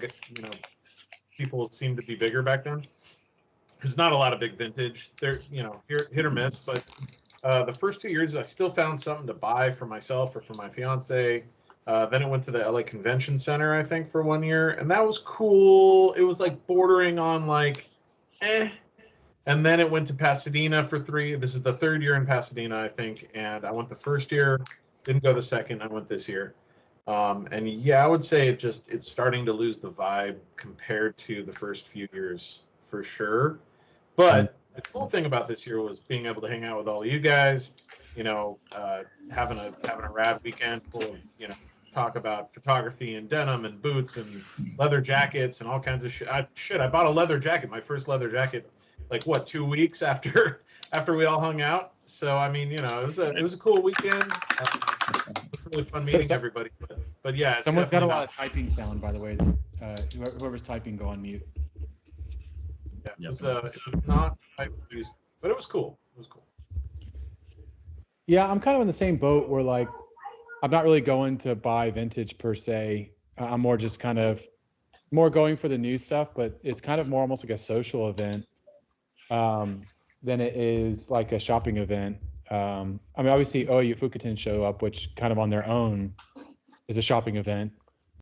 people seem to be bigger back then, there's not a lot of big vintage. They're, hit or miss, but the first 2 years I still found something to buy for myself or for my fiance. Then it went to the LA Convention Center, I think, for 1 year, and that was cool. It was like bordering on like, eh. And then it went to Pasadena for 3. This is the 3rd year in Pasadena, I think, and I went the first year, didn't go the second. I went this year. And yeah, I would say it's starting to lose the vibe compared to the first few years for sure. But the cool thing about this year was being able to hang out with all of you guys, having a rad weekend full of, talk about photography and denim and boots and leather jackets and all kinds of shit. I bought a leather jacket, my first leather jacket, like 2 weeks after we all hung out. So I mean, it was a cool weekend. Really fun meeting everybody. But yeah, someone's got a lot of typing sound, by the way. Whoever's typing, go on mute. Yeah, it was not quite produced, but it was cool. Yeah, I'm kind of in the same boat where like I'm not really going to buy vintage per se. I'm more just kind of more going for the new stuff, but it's kind of more almost like a social event than it is like a shopping event. I mean, obviously, OU Fukutin show up, which kind of on their own is a shopping event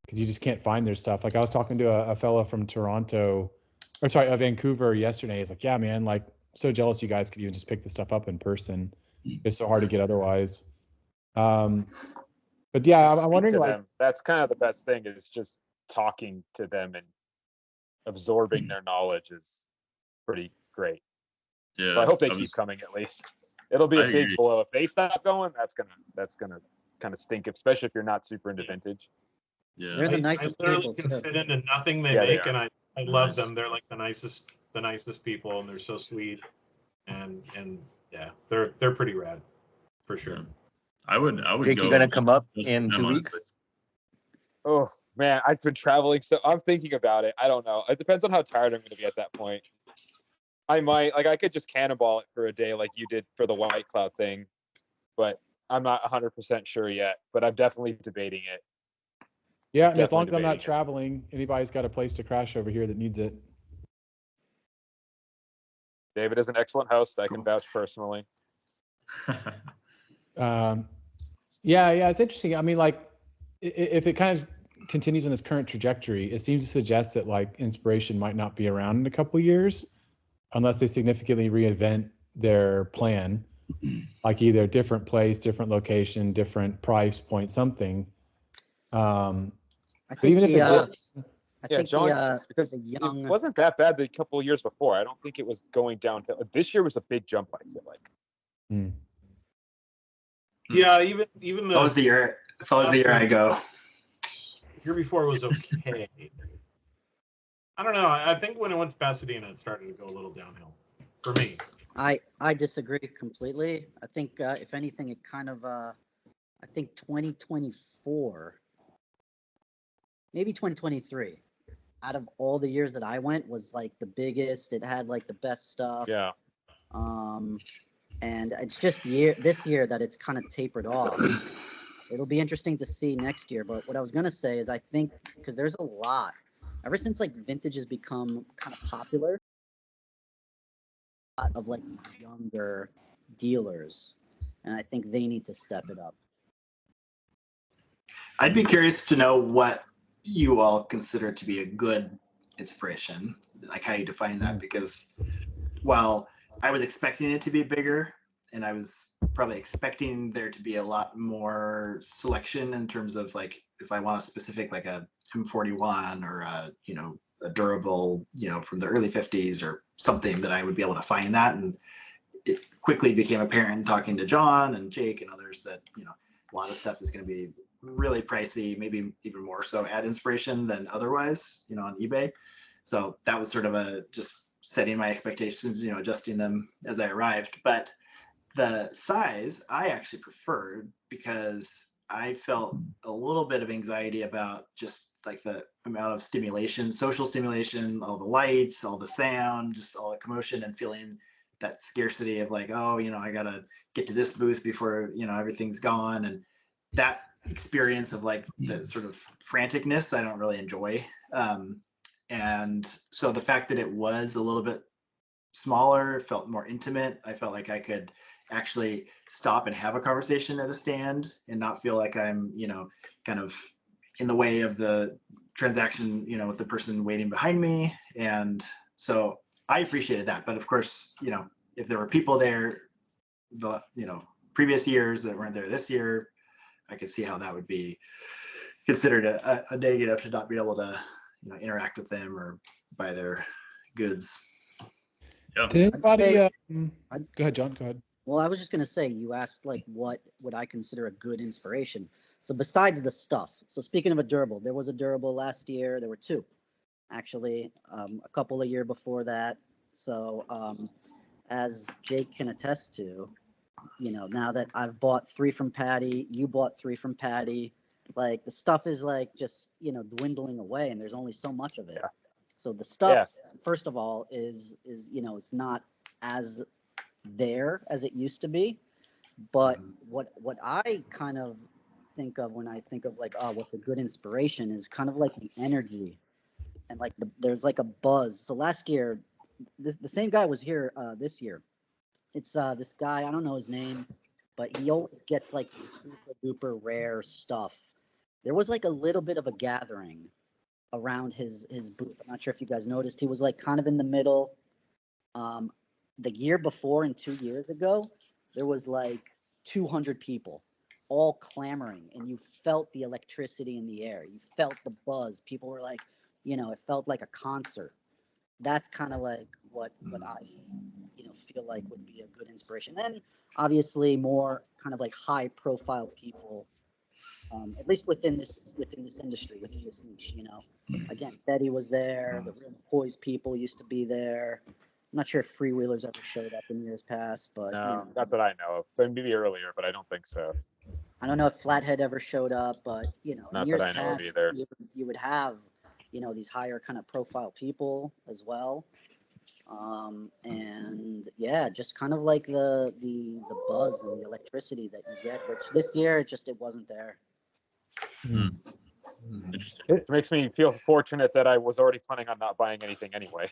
because you just can't find their stuff. Like I was talking to a fellow from Vancouver yesterday. He's like, yeah, man, like so jealous you guys could even just pick this stuff up in person. It's so hard to get otherwise. But yeah, I'm wondering like them. That's kind of the best thing is just talking to them and absorbing their knowledge is pretty great. Yeah. So I hope they keep coming at least. It'll be a big blow if they stop going. That's gonna kind of stink, especially if you're not super into vintage. Yeah. They're the nicest I literally people can too. fit into nothing they make, and I love them. They're like the nicest people, and they're so sweet, and yeah, they're pretty rad, for sure. Yeah. I would Jake, go. you gonna come up just in 2 honestly. weeks? Oh man, I've been traveling, so I'm thinking about it. I don't know. It depends on how tired I'm going to be at that point. I might, I could just cannonball it for a day like you did for the White Cloud thing, but I'm not 100% sure yet. But I'm definitely debating it. yeah, and as long as I'm not traveling, anybody's got a place to crash over here that needs it. David is an excellent host. I can vouch personally. Yeah, it's interesting. I mean, like, if it kind of continues on this current trajectory, it seems to suggest that like inspiration might not be around in a couple of years, unless they significantly reinvent their plan, like either different place, different location, different price point, something. I But think even if John, because it wasn't that bad the couple of years before. I don't think it was going downhill. This year was a big jump, I feel like. Yeah, even It's always the year. It's always the year I go. The year before was okay. I don't know. I think when it went to Pasadena, it started to go a little downhill for me. I disagree completely. I think if anything, it kind of I think 2024, maybe 2023, out of all the years that I went was like the biggest. It had like the best stuff. Yeah. And it's just this year that it's kind of tapered off. It'll be interesting to see next year. But what I was gonna say is I think because there's a lot ever since like vintage has become kind of popular, a lot of like these younger dealers, and I think they need to step it up. I'd be curious to know what you all consider to be a good inspiration, like how you define that, because while I was expecting it to be bigger, and I was probably expecting there to be a lot more selection in terms of like if I want a specific like a M41 or a durable from the early 50s or something that I would be able to find that. And it quickly became apparent talking to John and Jake and others that a lot of stuff is going to be really pricey, maybe even more so at Inspiration than otherwise on eBay. So that was sort of just setting my expectations, adjusting them as I arrived. But the size I actually preferred because I felt a little bit of anxiety about just like the amount of stimulation, social stimulation, all the lights, all the sound, just all the commotion, and feeling that scarcity of like, oh, I gotta get to this booth before everything's gone. And that experience of like the sort of franticness I don't really enjoy. And so the fact that it was a little bit smaller, felt more intimate. I felt like I could actually stop and have a conversation at a stand and not feel like I'm, kind of in the way of the transaction, with the person waiting behind me. And so I appreciated that. But of course, if there were people there, the, previous years that weren't there this year, I could see how that would be considered a negative to not be able to, interact with them or buy their goods. Yeah. Did anybody? I'd Go ahead, John. Go ahead. Well, I was just gonna say, you asked like what would I consider a good inspiration. So besides the stuff, so speaking of a durable, there was a durable last year. There were two, actually, a couple a year before that. So as Jake can attest to, now that I've bought 3 from Patty, you bought 3 from Patty, like the stuff is like just dwindling away, and there's only so much of it. Yeah. So the stuff, first of all, is it's not as there as it used to be. But what I kind of think of when I think of like, oh, what's a good inspiration is kind of like the energy and like there's like a buzz. So last year, the same guy was here this year. It's this guy, I don't know his name, but he always gets like super duper rare stuff. There was like a little bit of a gathering around his booth. I'm not sure if you guys noticed. He was like kind of in the middle. The year before and 2 years ago, there was like 200 people all clamoring, and you felt the electricity in the air. You felt the buzz. People were like, it felt like a concert. That's kind of like what I, feel like would be a good inspiration. And obviously more kind of like high profile people, at least within this industry, within this niche, Again, Betty was there. The Real Poise people used to be there. I'm not sure if Freewheelers ever showed up in years past, but No, not that I know of. Maybe earlier, but I don't think so. I don't know if Flathead ever showed up, but Not in years that I know of past, either. you would have these higher kind of profile people as well, and yeah, just kind of like the buzz and the electricity that you get, which this year it wasn't there. Interesting. It makes me feel fortunate that I was already planning on not buying anything anyway.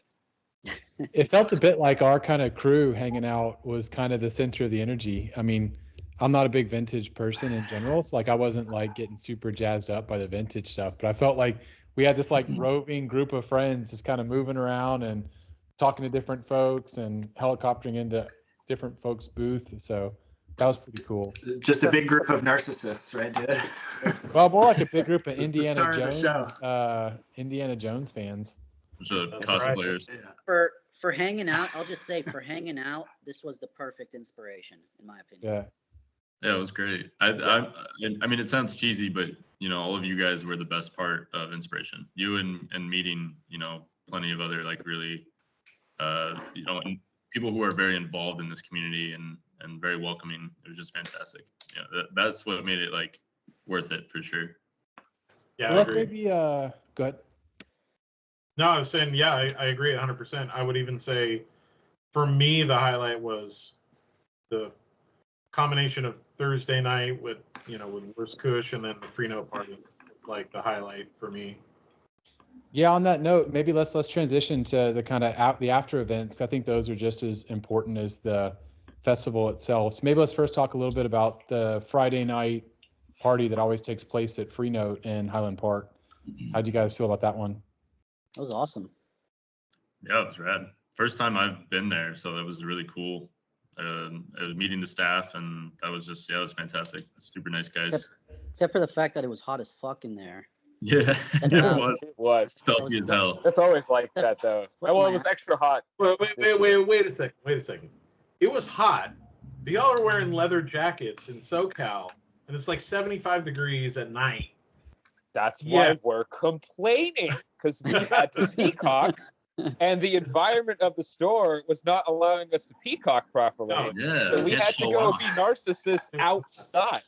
It felt a bit like our kind of crew hanging out was kind of the center of the energy. I mean, I'm not a big vintage person in general, so like I wasn't like getting super jazzed up by the vintage stuff, but I felt like we had this like roving group of friends just kind of moving around and talking to different folks and helicoptering into different folks' booths. So that was pretty cool. Just a big group of narcissists, right, dude? Well, more like a big group of It's the star Indiana of the Jones, show. Indiana Jones fans. Bunch of That's right. cosplayers. Yeah. For hanging out, I'll just say for hanging out, this was the perfect inspiration, in my opinion. Yeah. Yeah, it was great. I mean, it sounds cheesy, but all of you guys were the best part of inspiration. You and meeting, plenty of other like really, and people who are very involved in this community and very welcoming. It was just fantastic. Yeah, that's what made it like worth it for sure. Yeah, Well, I let's agree. maybe go ahead. No, I was saying, yeah, I agree 100%. I would even say, for me, the highlight was the combination of Thursday night with Worst Kush and then the free note party, like the highlight for me. Yeah, on that note, maybe let's transition to the kind of the after events. I think those are just as important as the festival itself. So maybe let's first talk a little bit about the Friday night party that always takes place at Free Note in Highland Park. How do you guys feel about that one? That was awesome. Yeah, it was rad. First time I've been there, so it was really cool. Meeting the staff, and that was just, it was fantastic. Super nice guys. Except for the fact that it was hot as fuck in there. Yeah, And, it um, was It was. stealthy as hell. It's always like that, though. Sweat Well, my it was ass. extra hot. Wait a second. It was hot, but y'all are wearing leather jackets in SoCal, and it's like 75 degrees at night. That's Yeah. why we're complaining, because we had to peacock, and the environment of the store was not allowing us to peacock properly. No, Yeah, So we can't had to show go off. be narcissists outside.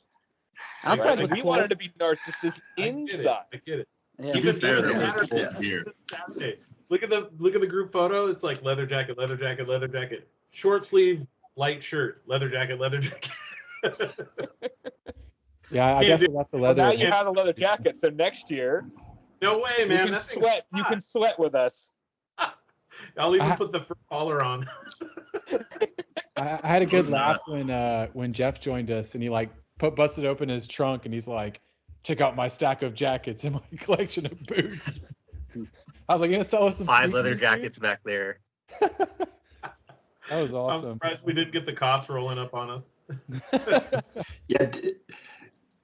Outside Right? was We cool. wanted to be narcissists inside. I get it. Yeah. To be fair, Even there was Saturday. cold here. Saturday. Look at the group photo. It's like leather jacket, leather jacket, leather jacket, short sleeve, light shirt, leather jacket, leather jacket. Yeah, I Can't definitely got the Well, leather. now you have a leather jacket, so next year No way, you man. can That thing's sweat. You hot. can sweat with us. I'll even put the fur collar on. I had a good laugh when Jeff joined us and he like busted open his trunk and he's like, check out my stack of jackets and my collection of boots. I was like, you gonna sell us some 5 leather sneakers, jackets back there. That was I'm awesome. surprised we didn't get the cops rolling up on us. Yeah,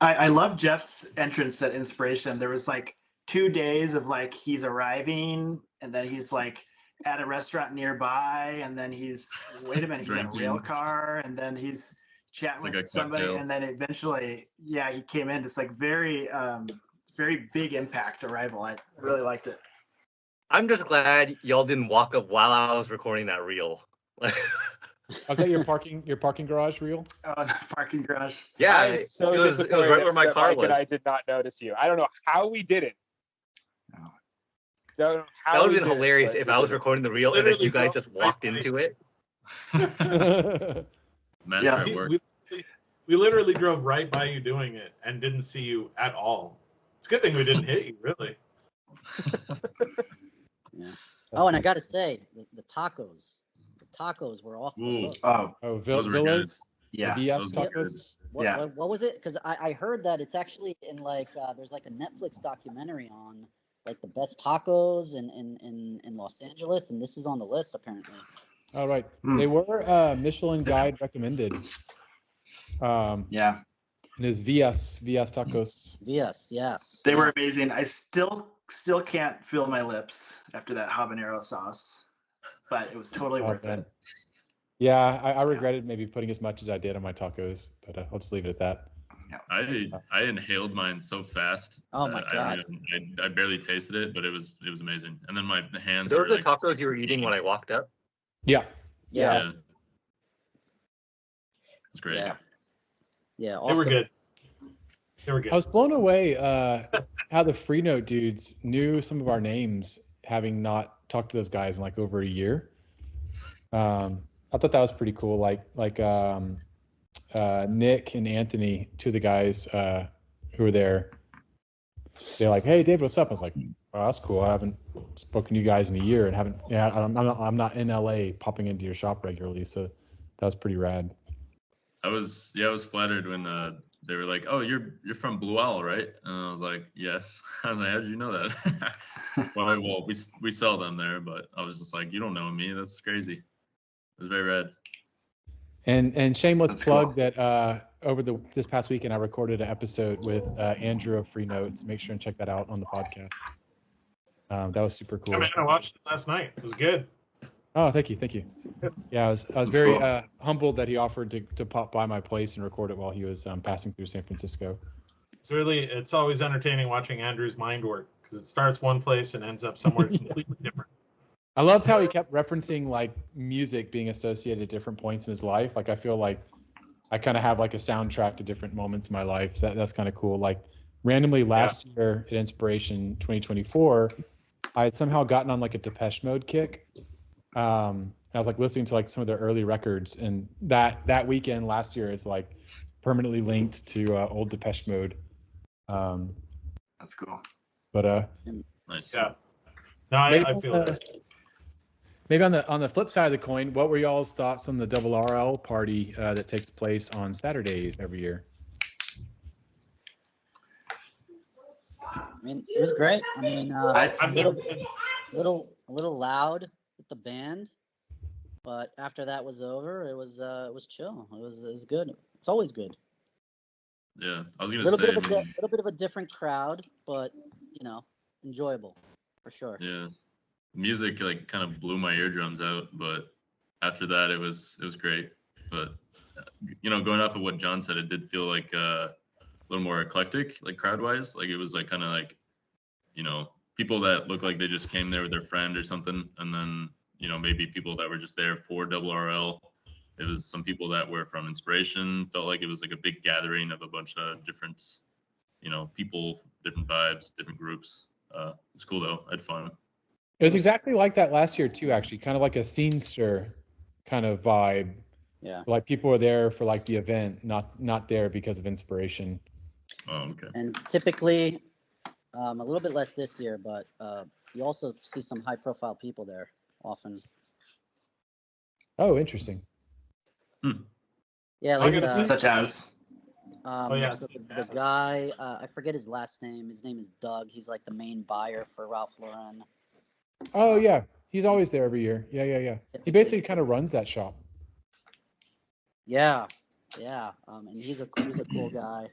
I love Jeff's entrance at Inspiration. There was like 2 days of like he's arriving and then he's like at a restaurant nearby and then he's wait a minute, he's in a rail car and then he's chatting It's like with a somebody cocktail. and then eventually, yeah, he came in. It's like very big impact arrival. I really liked it. I'm just glad y'all didn't walk up while I was recording that reel. Was that your parking garage reel? Oh, the parking garage. Yeah, I'm it so was disappointed right where my that car Mike was. and I did not notice you. I don't know how we didn't. No. Don't know how That would we have been didn't, hilarious but if we I was didn't. recording the reel and then Literally you guys drove just walked right by into it. Master Yeah. at work. We literally drove right by you doing it and didn't see you at all. It's a good thing we didn't hit you, really. Yeah. Oh, and I gotta say, the tacos were off the Ooh. hook. Oh, Oh, Those were villas. yeah. The VS those were good. tacos. Yeah. What was it? Because I heard that it's actually in like there's like a Netflix documentary on like the best tacos in Los Angeles, and this is on the list apparently. All right. Hmm. They were Michelin Guide recommended. Yeah. And it's VS tacos. Yes. They were amazing. I still can't feel my lips after that habanero sauce, but it was totally worth man. it. Yeah, I regretted maybe putting as much as I did on my tacos, but I'll just leave it at that. I inhaled mine so fast. Oh my that God. I barely tasted it, but it was amazing. And then my hands Those were were the like, tacos you were eating when I walked up. Yeah. yeah. It's great. Yeah. Yeah. They were good. They were good. I was blown away how the Freenode dudes knew some of our names, having not talked to those guys in like over a year. I thought that was pretty cool. Like Nick and Anthony, two of the guys who were there, they're like, "Hey, David, what's up?" I was like, "Oh, that's cool. I haven't spoken to you guys in a year, and I'm not in LA popping into your shop regularly, so that was pretty rad." I was flattered when they were like, "Oh, you're from Blue Owl, right?" And I was like, "Yes." I was like, "How did you know that?" Well, we sell them there, but I was just like, "You don't know me. That's crazy." It was very rad. And shameless That's plug cool. that over this past weekend I recorded an episode with Andrew of Free Notes. Make sure and check that out on the podcast. That was super cool. I watched it last night. It was good. Oh, thank you. Yeah, I was That's very cool. humbled that he offered to pop by my place and record it while he was passing through San Francisco. It's always entertaining watching Andrew's mind work because it starts one place and ends up somewhere completely different. I loved how he kept referencing like music being associated at different points in his life. Like I feel like I kind of have like a soundtrack to different moments in my life. So that's kind of cool. Like randomly last year at Inspiration 2024, I had somehow gotten on like a Depeche Mode kick. I was like listening to like some of their early records, and that weekend last year is like permanently linked to old Depeche Mode. That's cool. But Nice. Yeah. No, I feel that. maybe on the flip side of the coin, what were y'all's thoughts on the double RL party that takes place on Saturdays every year? I mean, it was great. I mean, I've never a little loud with the band, but after that was over, it was chill. It was good. It's always good. Yeah, I was A gonna little say. bit of a different crowd, but enjoyable for sure. Yeah, music like kind of blew my eardrums out, but after that it was great. But going off of what John said, it did feel like a little more eclectic, like crowd wise. Like it was like kind of like people that look like they just came there with their friend or something, and then maybe people that were just there for double RL. It was some people that were from Inspiration. Felt like it was like a big gathering of a bunch of different people, different vibes, different groups. It's cool though. I had fun. It was exactly like that last year too, actually, kind of like a scene stir kind of vibe. Yeah. Like people were there for like the event, not there because of Inspiration. Oh, okay. And typically, a little bit less this year, but you also see some high-profile people there often. Oh, interesting. Yeah, I like gotta say- Such as. yeah, so the guy, I forget his last name. His name is Doug. He's like the main buyer for Ralph Lauren. Oh yeah, he's always there every year. Yeah. He basically kind of runs that shop. Yeah. And he's a cool guy.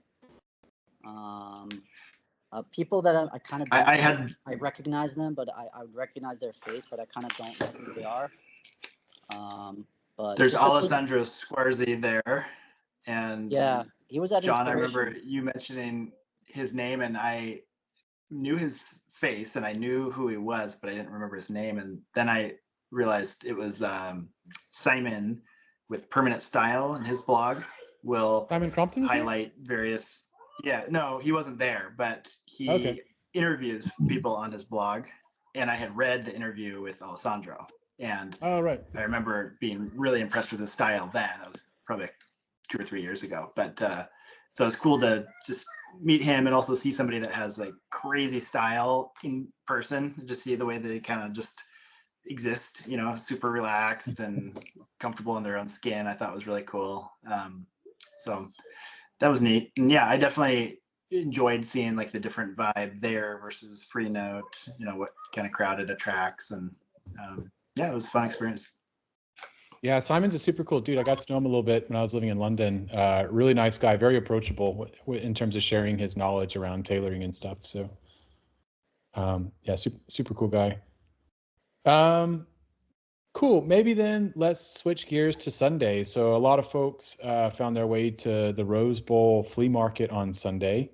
People that I kind of I recognize them, but I would recognize their face, but I kind of don't know who they are. But There's just a cool- Alessandro Squarzi there, and Yeah, he was at John. I Inspiration. remember you mentioning his name, and I knew his face and I knew who he was, but I didn't remember his name. And then I realized it was Simon with Permanent Style, and his blog will Simon Crompton was there? highlight various. Yeah, no, he wasn't there, but he Okay. interviews people on his blog, and I had read the interview with Alessandro, and Oh right. I remember being really impressed with his style then. That was probably 2 or 3 years ago. But so it's cool to just meet him and also see somebody that has like crazy style in person, just see the way they kind of just exist, super relaxed and comfortable in their own skin. I thought was really cool. So that was neat. And yeah, I definitely enjoyed seeing like the different vibe there versus Free Note, what kind of crowd it attracts. And yeah, it was a fun experience. Yeah, Simon's a super cool dude. I got to know him a little bit when I was living in London. Really nice guy, very approachable in terms of sharing his knowledge around tailoring and stuff. So, yeah, super cool guy. Cool. Maybe then let's switch gears to Sunday. So a lot of folks found their way to the Rose Bowl flea market on Sunday,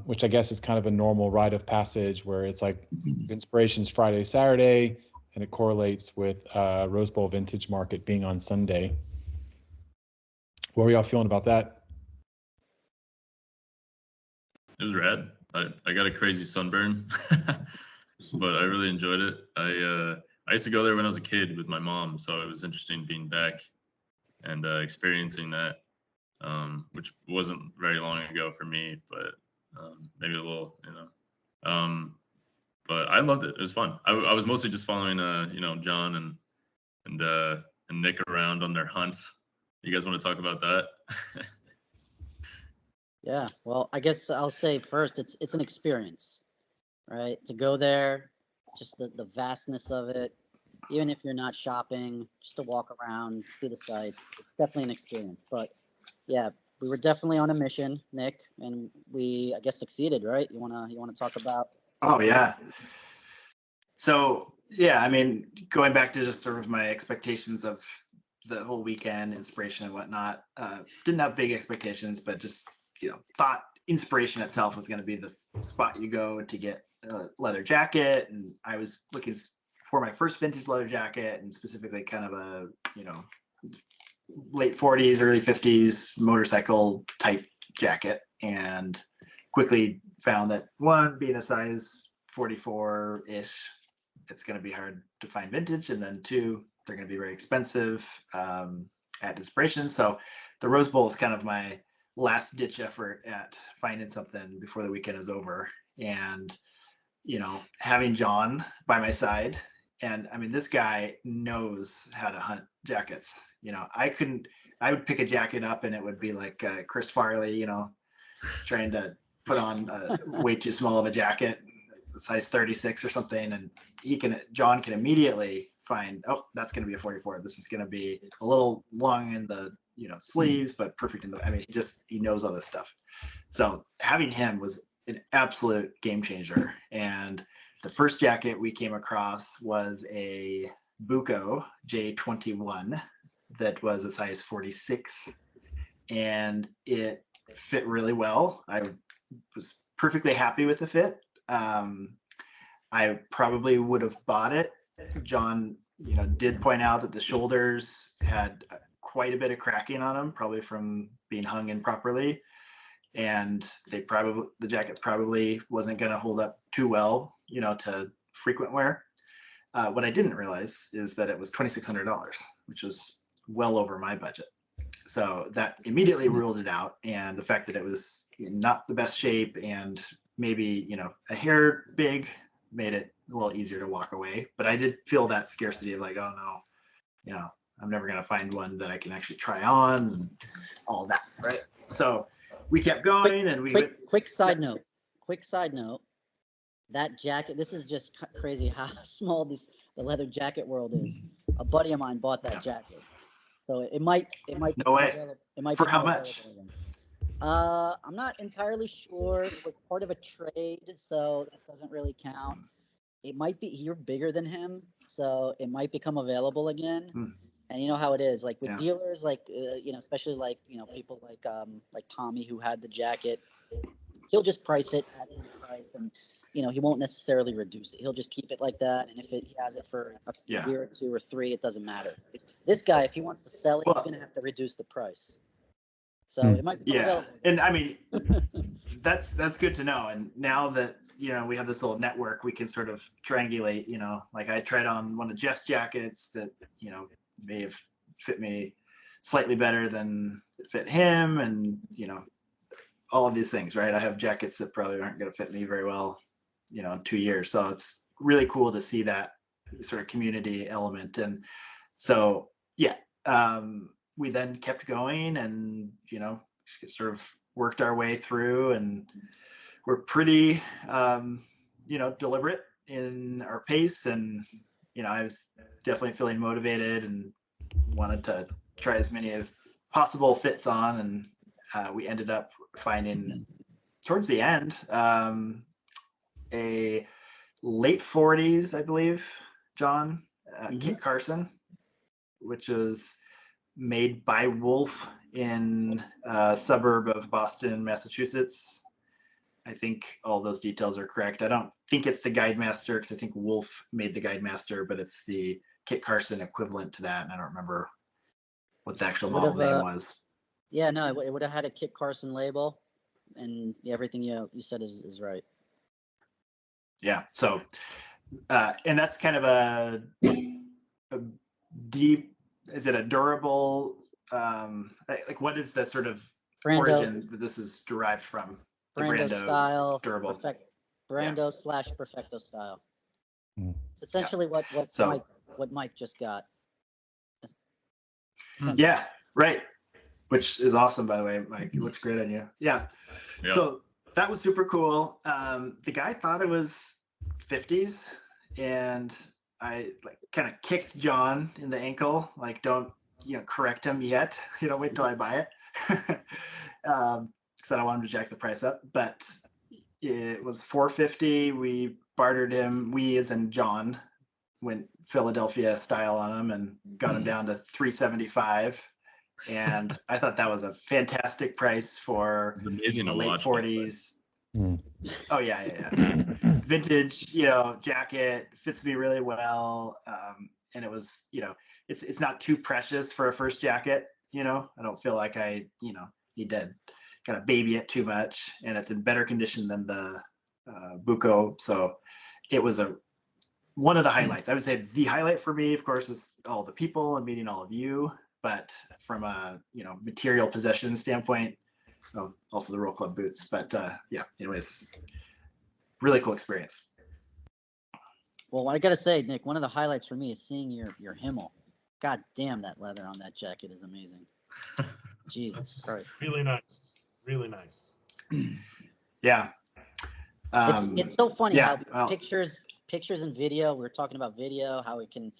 which I guess is kind of a normal rite of passage where it's like Inspirations Friday, Saturday, and it correlates with Rose Bowl Vintage Market being on Sunday. What were y'all feeling about that? It was rad. I got a crazy sunburn, but I really enjoyed it. I used to go there when I was a kid with my mom, so it was interesting being back and experiencing that, which wasn't very long ago for me, but maybe a little, but I loved it. It was fun. I was mostly just following, John and Nick around on their hunts. You guys want to talk about that? Yeah, well, I guess I'll say first, it's an experience, right? To go there, just the vastness of it, even if you're not shopping, just to walk around, see the sights, it's definitely an experience. But yeah, we were definitely on a mission, Nick, and we, I guess, succeeded, right? You wanna talk about? Oh yeah. So yeah, I mean, going back to just sort of my expectations of the whole weekend, inspiration and whatnot, didn't have big expectations, but just thought inspiration itself was going to be the spot you go to get a leather jacket, and I was looking for my first vintage leather jacket, and specifically kind of a late 40s, early 50s motorcycle type jacket, and quickly found that one, being a size 44-ish, it's going to be hard to find vintage, and then two, they're going to be very expensive at Inspiration. So the Rose Bowl is kind of my last ditch effort at finding something before the weekend is over. And having John by my side, and I mean, this guy knows how to hunt jackets. I would pick a jacket up and it would be like Chris Farley, trying to put on way too small of a jacket, size 36 or something, and John can immediately find, oh, that's going to be a 44. This is going to be a little long in the sleeves, but perfect in the. I mean, he knows all this stuff. So having him was an absolute game changer. And the first jacket we came across was a Buco J21 that was a size 46, and it fit really well. I was perfectly happy with the fit. I probably would have bought it. John, did point out that the shoulders had quite a bit of cracking on them, probably from being hung improperly, and the jacket probably wasn't going to hold up too well, to frequent wear. What I didn't realize is that it was $2,600, which was well over my budget. So that immediately ruled it out, and the fact that it was not the best shape and maybe a hair big made it a little easier to walk away. But I did feel that scarcity of like, oh no, I'm never gonna find one that I can actually try on and all that, right? So we kept going, and quick side note. That jacket, this is just crazy how small the leather jacket world is. A buddy of mine bought that jacket, so it might No way. it might For be how much? I'm not entirely sure. It was part of a trade, so that doesn't really count. It might be, you're bigger than him, so it might become available again. And you know how it is, like with dealers, like especially like people like Tommy who had the jacket, he'll just price it at his price, and he won't necessarily reduce it. He'll just keep it like that, and if he has it for a year or 2 or 3, it doesn't matter. This guy, if he wants to sell it, he's gonna have to reduce the price. So it might become available. And I mean, that's good to know. And now that we have this little network, we can sort of triangulate. Like I tried on one of Jeff's jackets that may have fit me slightly better than it fit him, and all of these things, right? I have jackets that probably aren't going to fit me very well, in 2 years. So it's really cool to see that sort of community element. And so we then kept going, and sort of worked our way through, and we're pretty deliberate in our pace, and I was definitely feeling motivated and wanted to try as many of possible fits on, and we ended up finding towards the end a late 40s, I believe, John, Kit Carson, which is made by Wolf in a suburb of Boston, Massachusetts. I think all those details are correct. I don't think it's the Guide Master, because I think Wolf made the Guide Master, but it's the Kit Carson equivalent to that, and I don't remember what the actual model name was. Yeah, no, it would have had a Kit Carson label, and everything you said is right. Yeah, so and that's kind of a deep, is it a durable, like what is the sort of origin that this is derived from? Brando style, durable. Brando / Perfecto style. It's essentially what Mike just got. Yeah, right. Which is awesome, by the way, Mike. It looks great on you. Yeah. So that was super cool. The guy thought it was 50s, and I kind of kicked John in the ankle, like, don't correct him yet. Wait till I buy it, because I don't want him to jack the price up. But it was $450. We bartered him. We, as in John, went Philadelphia style on him and got him down to $375. And I thought that was a fantastic price for the late 40s. Oh yeah. Vintage, jacket, fits me really well. And it was, it's not too precious for a first jacket. I don't feel like I, need to kind of baby it too much, and it's in better condition than the Buco. So it was one of the highlights. I would say the highlight for me, of course, is all the people and meeting all of you. But from a material possession standpoint, also the Roll Club boots. But anyways, really cool experience. Well, I gotta say, Nick, one of the highlights for me is seeing your Himmel. God damn, that leather on that jacket is amazing. Jesus Christ. Really nice. Really nice. Yeah. It's so funny how pictures and video, we were talking about video, how it can,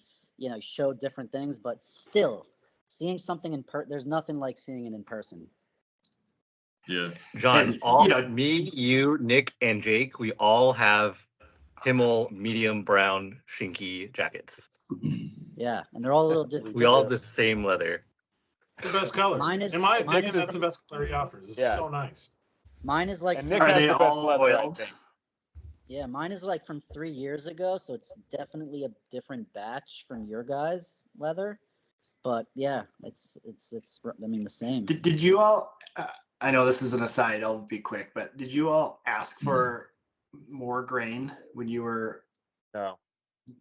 show different things, but still seeing something there's nothing like seeing it in person. Yeah. John, me, you, Nick, and Jake, we all have Himmel medium brown shinky jackets. Yeah, and they're all a little different. We all have the same leather. The best color. In my opinion, it's the best color he offers. It's so nice. Mine is like. And Nick has the best leather, I think. Yeah, mine is like from 3 years ago, so it's definitely a different batch from your guys' leather. But yeah, it's the same. Did you all? I know this is an aside. I'll be quick, but did you all ask for more grain when you were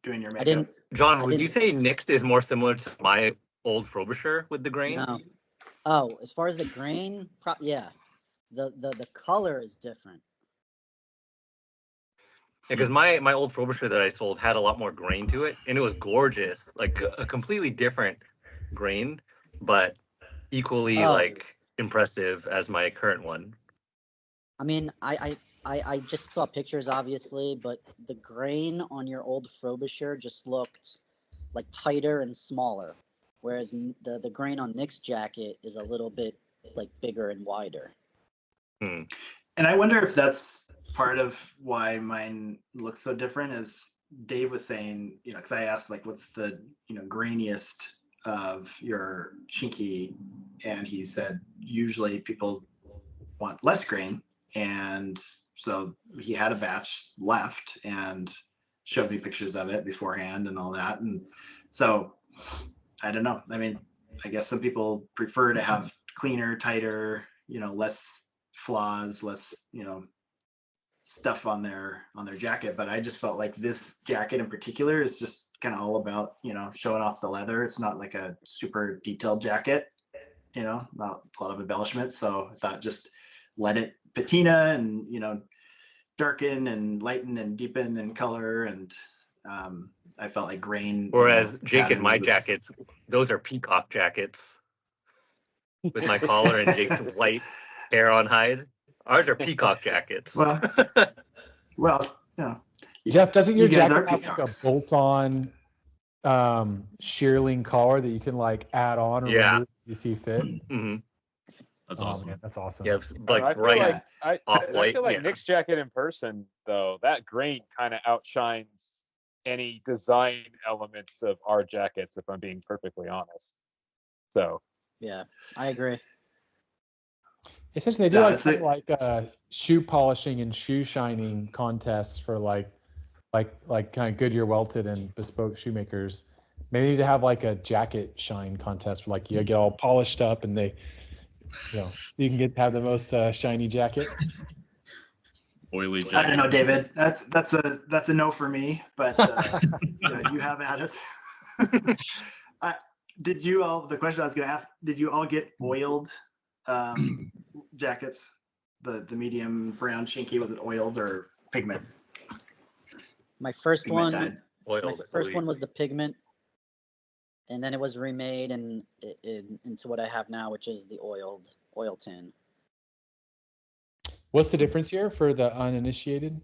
doing your makeup? I didn't. John, would you say Nick's is more similar to my old Frobisher with the grain? No. Oh, as far as the grain, yeah, the color is different. Because my old Frobisher that I sold had a lot more grain to it, and it was gorgeous, like a completely different grain, but equally Oh. like impressive as my current one. I mean, I just saw pictures, obviously, but the grain on your old Frobisher just looked like tighter and smaller, whereas the grain on Nick's jacket is a little bit like bigger and wider. And I wonder if that's part of why mine looks so different. As Dave was saying, because I asked like, what's the grainiest of your chinky, and he said usually people want less grain, and so he had a batch left and showed me pictures of it beforehand and all that. And so I don't know. I mean, I guess some people prefer to have cleaner, tighter, less flaws, less, stuff on their jacket. But I just felt like this jacket in particular is just kind of all about, showing off the leather. It's not like a super detailed jacket, not a lot of embellishment. So I thought just let it patina and, darken and lighten and deepen in color. And I felt like grain. Whereas Jake and pattern my was- jackets, those are peacock jackets with my collar and Jake's white hair on hide. Ours are peacock jackets. Well, Jeff, doesn't your You guys jacket are have like a peacocks. bolt-on shearling collar that you can like add on or Yeah. remove as you see fit? hmm That's Oh, awesome. man, that's awesome. Yeah, it's I like feel bright like I off-white. feel like yeah. Nick's jacket in person though, that grain kind of outshines any design elements of our jackets, if I'm being perfectly honest. So Yeah, I agree. Essentially, they do Yeah, like it's kind of like shoe polishing and shoe shining contests for like kind of Goodyear welted and bespoke shoemakers. Maybe they need to have like a jacket shine contest where like you get all polished up and they, so you can have the most shiny jacket. Oily jacket. I don't know, David. That's a no for me. But you have at it. Did you all? The question I was going to ask: did you all get oiled jackets? The medium brown chinky, was it oiled or pigment? My first Pigment one, dyed. my Oiled, I first believe. one was the pigment, and then it was remade and into what I have now, which is the oil tin. What's the difference here for the uninitiated?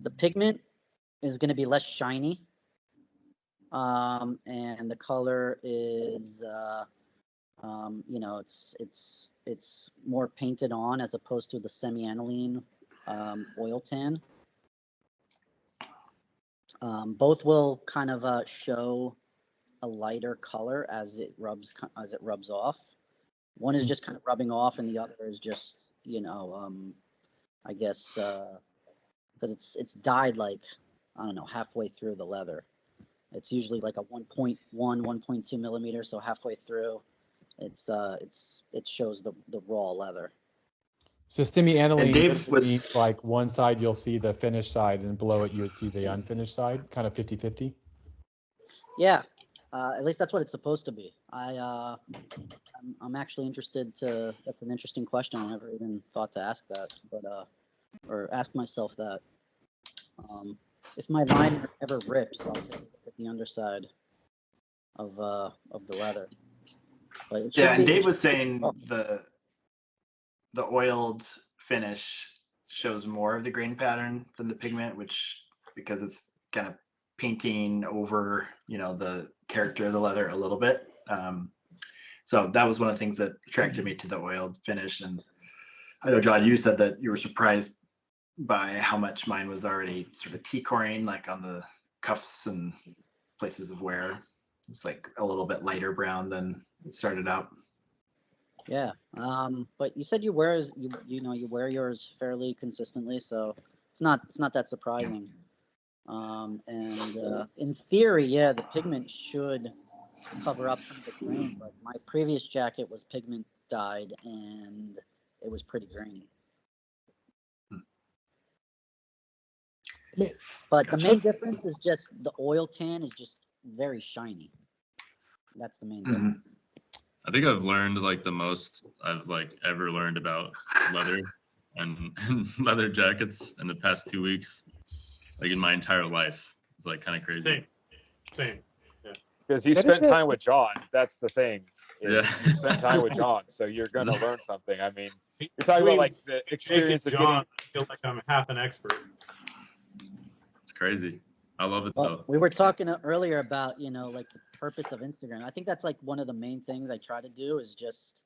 The pigment is going to be less shiny, and the color is, it's more painted on as opposed to the semi-aniline oil tan. Both will kind of show a lighter color as it rubs off. One is just kind of rubbing off, and the other is just I guess because it's dyed like, I don't know, halfway through the leather. It's usually like a 1.1, 1.2 millimeter, so halfway through, it shows the raw leather. So semi-aniline And Dave was- means like one side you'll see the finished side and below it you would see the unfinished side, kind of 50-50. Yeah, at least that's what it's supposed to be. I'm actually interested to. That's an interesting question. I never even thought to ask that, or ask myself that. If my line ever rips, I'll take a look at the underside of the leather. But it should Yeah, and be- Dave was saying the oiled finish shows more of the grain pattern than the pigment, which because it's kind of painting over, the character of the leather a little bit. So that was one of the things that attracted me to the oiled finish. And I know, John, you said that you were surprised by how much mine was already sort of T-coring, like on the cuffs and places of wear. It's like a little bit lighter brown than it started out. Yeah. But you said you wear you wear yours fairly consistently, so it's not that surprising. In theory, yeah, the pigment should cover up some of the grain, but my previous jacket was pigment dyed and it was pretty grainy. Yeah. But the Gotcha. main difference is just the oil tan is just very shiny. That's the main difference. I think I've learned like the most I've like ever learned about leather and leather jackets in the past 2 weeks. like in my entire life. It's like kind of crazy. Same. Because you What is spent it? time with John. That's the thing. is Yeah. You spent time with John, so you're gonna learn something. I mean, you're talking about like the experience of Jake and John, getting. I feel like I'm half an expert. It's crazy. I love it Well, though. we were talking earlier about, like the purpose of Instagram. I think that's like one of the main things I try to do is just,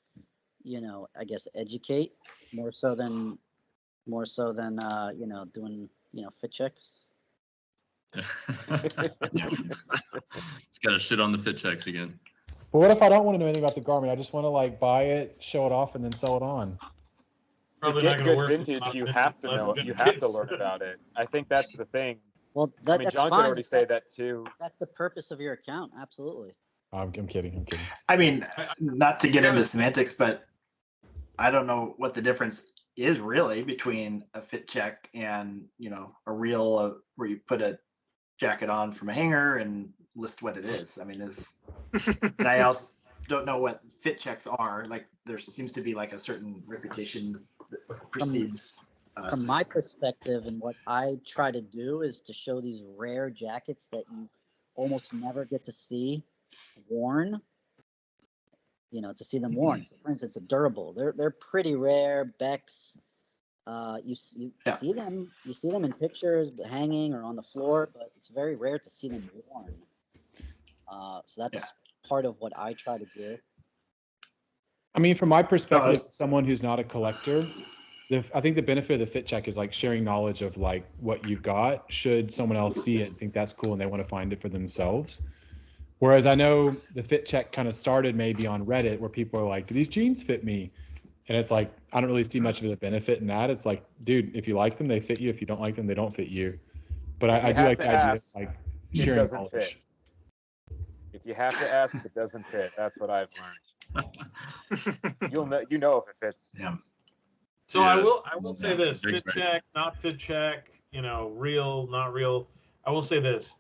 I guess educate more so than doing, fit checks. It's got to shit on the fit checks again. But what if I don't want to know anything about the garment? I just want to like buy it, show it off, and then sell it on. To Probably get not gonna good work. vintage, you have to know. You have to learn about it. I think that's the thing. Well, I mean, that's John fine. could already say that too. That's the purpose of your account. Absolutely. I'm kidding. I mean, not to get into semantics, but I don't know what the difference is really between a fit check and, a reel where you put a jacket on from a hanger and list what it is. I mean, and I also don't know what fit checks are. Like there seems to be like a certain reputation that precedes us. From my perspective, and what I try to do is to show these rare jackets that you almost never get to see worn. To see them worn. So for instance, a durable. They're pretty rare. Becks. You see them in pictures hanging or on the floor, but it's very rare to see them worn. So that's part of what I try to do. I mean, from my perspective, someone who's not a collector, I think the benefit of the fit check is like sharing knowledge of like what you've got. Should someone else see it and think that's cool and they want to find it for themselves. Whereas I know the fit check kind of started maybe on Reddit where people are like, do these jeans fit me? And it's like, I don't really see much of a benefit in that. It's like, dude, if you like them, they fit you. If you don't like them, they don't fit you. But I do like the idea of like sharing knowledge. Fit. If you have to ask, it doesn't fit. That's what I've learned. You know if it fits. Yeah. So I will say this: fit check, not fit check. Real, not real. I will say this: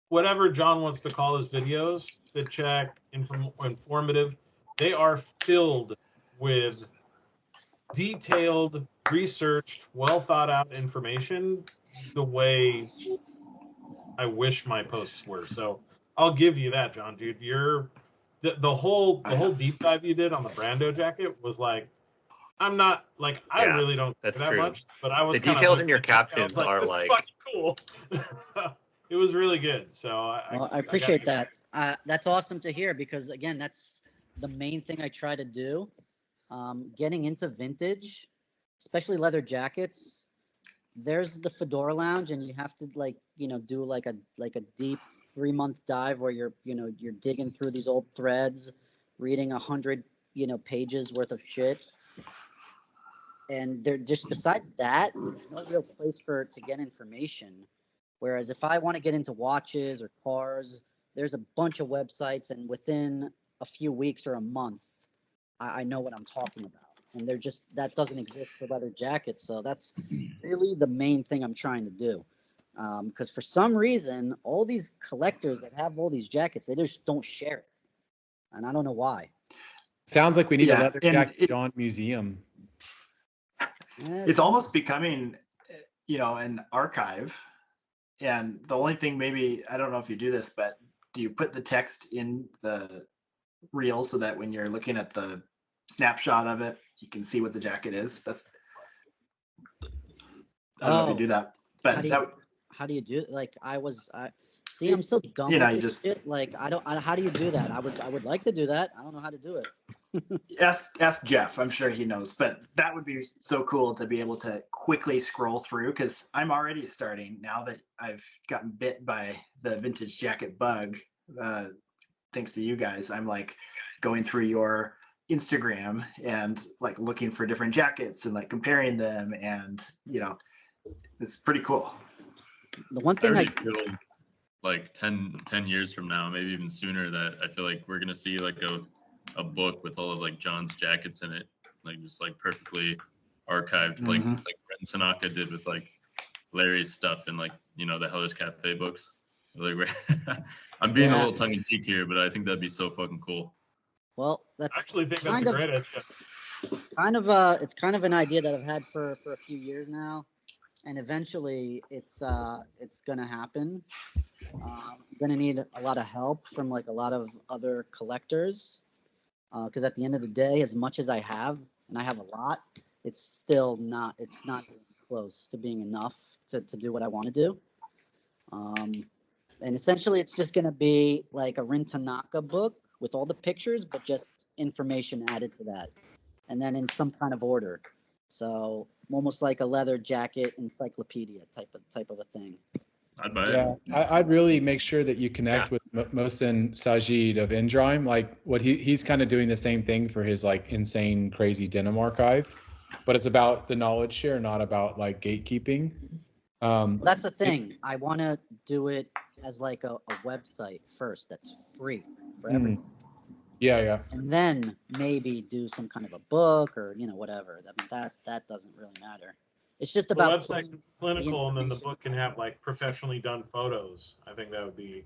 whatever John wants to call his videos, fit check, informative, they are filled with detailed, researched, well thought out information the way I wish my posts were. So I'll give you that, John, dude. The whole deep dive you did on the Brando jacket was like, I really don't care that true. much, but I was the details in your captions are this like is fucking cool. It was really good. So I appreciate that. That's awesome to hear because again, that's the main thing I try to do. Getting into vintage, especially leather jackets. There's the Fedora Lounge, and you have to do like a deep 3-month dive where you're digging through these old threads, reading 100 pages worth of shit. And they're just besides that, there's no real place to get information. Whereas if I want to get into watches or cars, there's a bunch of websites, and within a few weeks or a month, I know what I'm talking about. And that doesn't exist for leather jackets. So that's really the main thing I'm trying to do. Because for some reason, all these collectors that have all these jackets, they just don't share it. And I don't know why. Sounds like we need a leather jacket John museum. It's almost becoming, an archive. And the only thing maybe, I don't know if you do this, but do you put the text in the reel so that when you're looking at the snapshot of it, you can see what the jacket is? I don't know if you do that, but how do you do it? Like I'm so dumb. You just shit. Like how do you do that? I would like to do that. I don't know how to do it. ask Jeff. I'm sure he knows, but that would be so cool to be able to quickly scroll through because I'm already starting now that I've gotten bit by the vintage jacket bug. Thanks to you guys, I'm like going through your Instagram and like looking for different jackets and like comparing them, and it's pretty cool. The one thing I feel like 10 years from now, maybe even sooner, that I feel like we're gonna see like a book with all of like John's jackets in it, like just like perfectly archived, like Ren Tanaka did with like Larry's stuff and like the Heller's Cafe books. Like I'm being a little tongue in cheek here, but I think that'd be so fucking cool. Well, I actually think that's a great idea. It's kind of an idea that I've had for a few years now, and eventually it's gonna happen. I'm gonna need a lot of help from like a lot of other collectors, because at the end of the day, as much as I have, and I have a lot, it's not even close to being enough to do what I want to do. And essentially, it's just gonna be like a Rin Tanaka book with all the pictures, but just information added to that, and then in some kind of order. So almost like a leather jacket encyclopedia type of a thing. I'd buy Yeah, it. I'd really make sure that you connect with Mohsen Sajid of InDrime. Like what he's kind of doing the same thing for his like insane crazy denim archive, but it's about the knowledge share, not about like gatekeeping. That's the thing. I want to do it as like a website first that's free for everyone. Yeah. And then maybe do some kind of a book or whatever. I mean, that doesn't really matter. It's just The about website putting clinical, and then the information book can have like professionally done photos. I think that'd be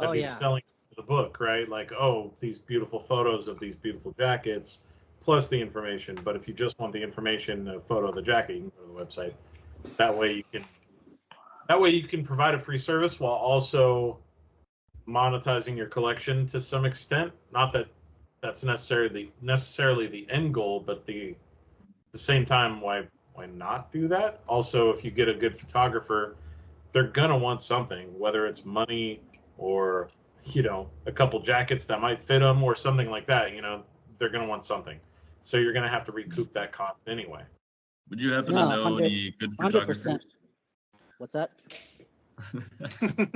Oh yeah. selling the book, right? Like, oh, these beautiful photos of these beautiful jackets, plus the information. But if you just want the information, a photo of the jacket, you can go to the website. That way you can provide a free service while also monetizing your collection to some extent. Not that that's necessarily the end goal, but the same time, why not do that? Also, if you get a good photographer, they're gonna want something, whether it's money or a couple jackets that might fit them or something like that. They're gonna want something, so you're gonna have to recoup that cost anyway. Would you happen No, to know any good 100%. photographers? What's that?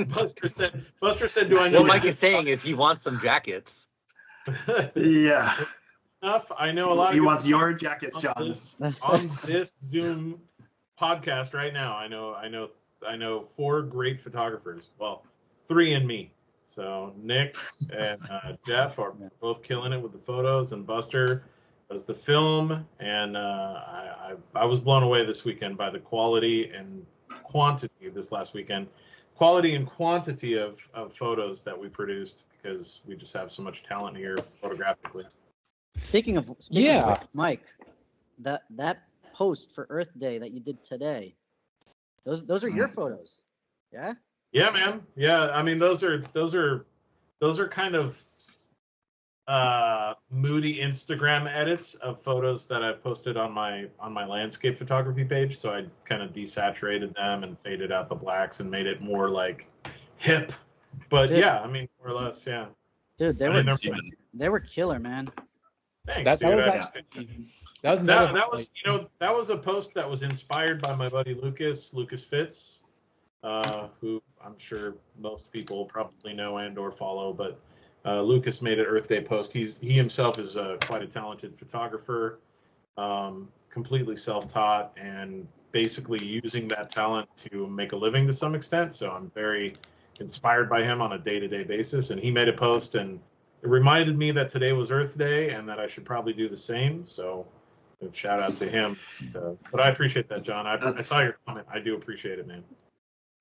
Buster said, "Do I know?" What Mike is saying is he wants some jackets. Yeah. Enough. I know a lot. He of wants your jackets, John. on this Zoom podcast right now. I know 4 great photographers. Well, 3 and me. So Nick and Jeff are both killing it with the photos, and Buster does the film. And I was blown away this weekend by the quality and quantity this last weekend. Quality and quantity of photos that we produced, because we just have so much talent here photographically. Speaking of which, Mike, that post for Earth Day that you did today, those are your photos, yeah? Yeah, man. Yeah, I mean those are kind of moody Instagram edits of photos that I posted on my landscape photography page. So I kind of desaturated them and faded out the blacks and made it more like hip. But Dude. yeah, I mean more or less, yeah. Dude, they were killer, man. Thanks, dude. That was a post that was inspired by my buddy Lucas Fitz, who I'm sure most people probably know and or follow, but Lucas made an Earth Day post. He himself is quite a talented photographer, completely self-taught, and basically using that talent to make a living to some extent. So I'm very inspired by him on a day-to-day basis. And he made a post, and it reminded me that today was Earth Day and that I should probably do the same. So shout out to him. But I appreciate that, John. I saw your comment. I do appreciate it, man.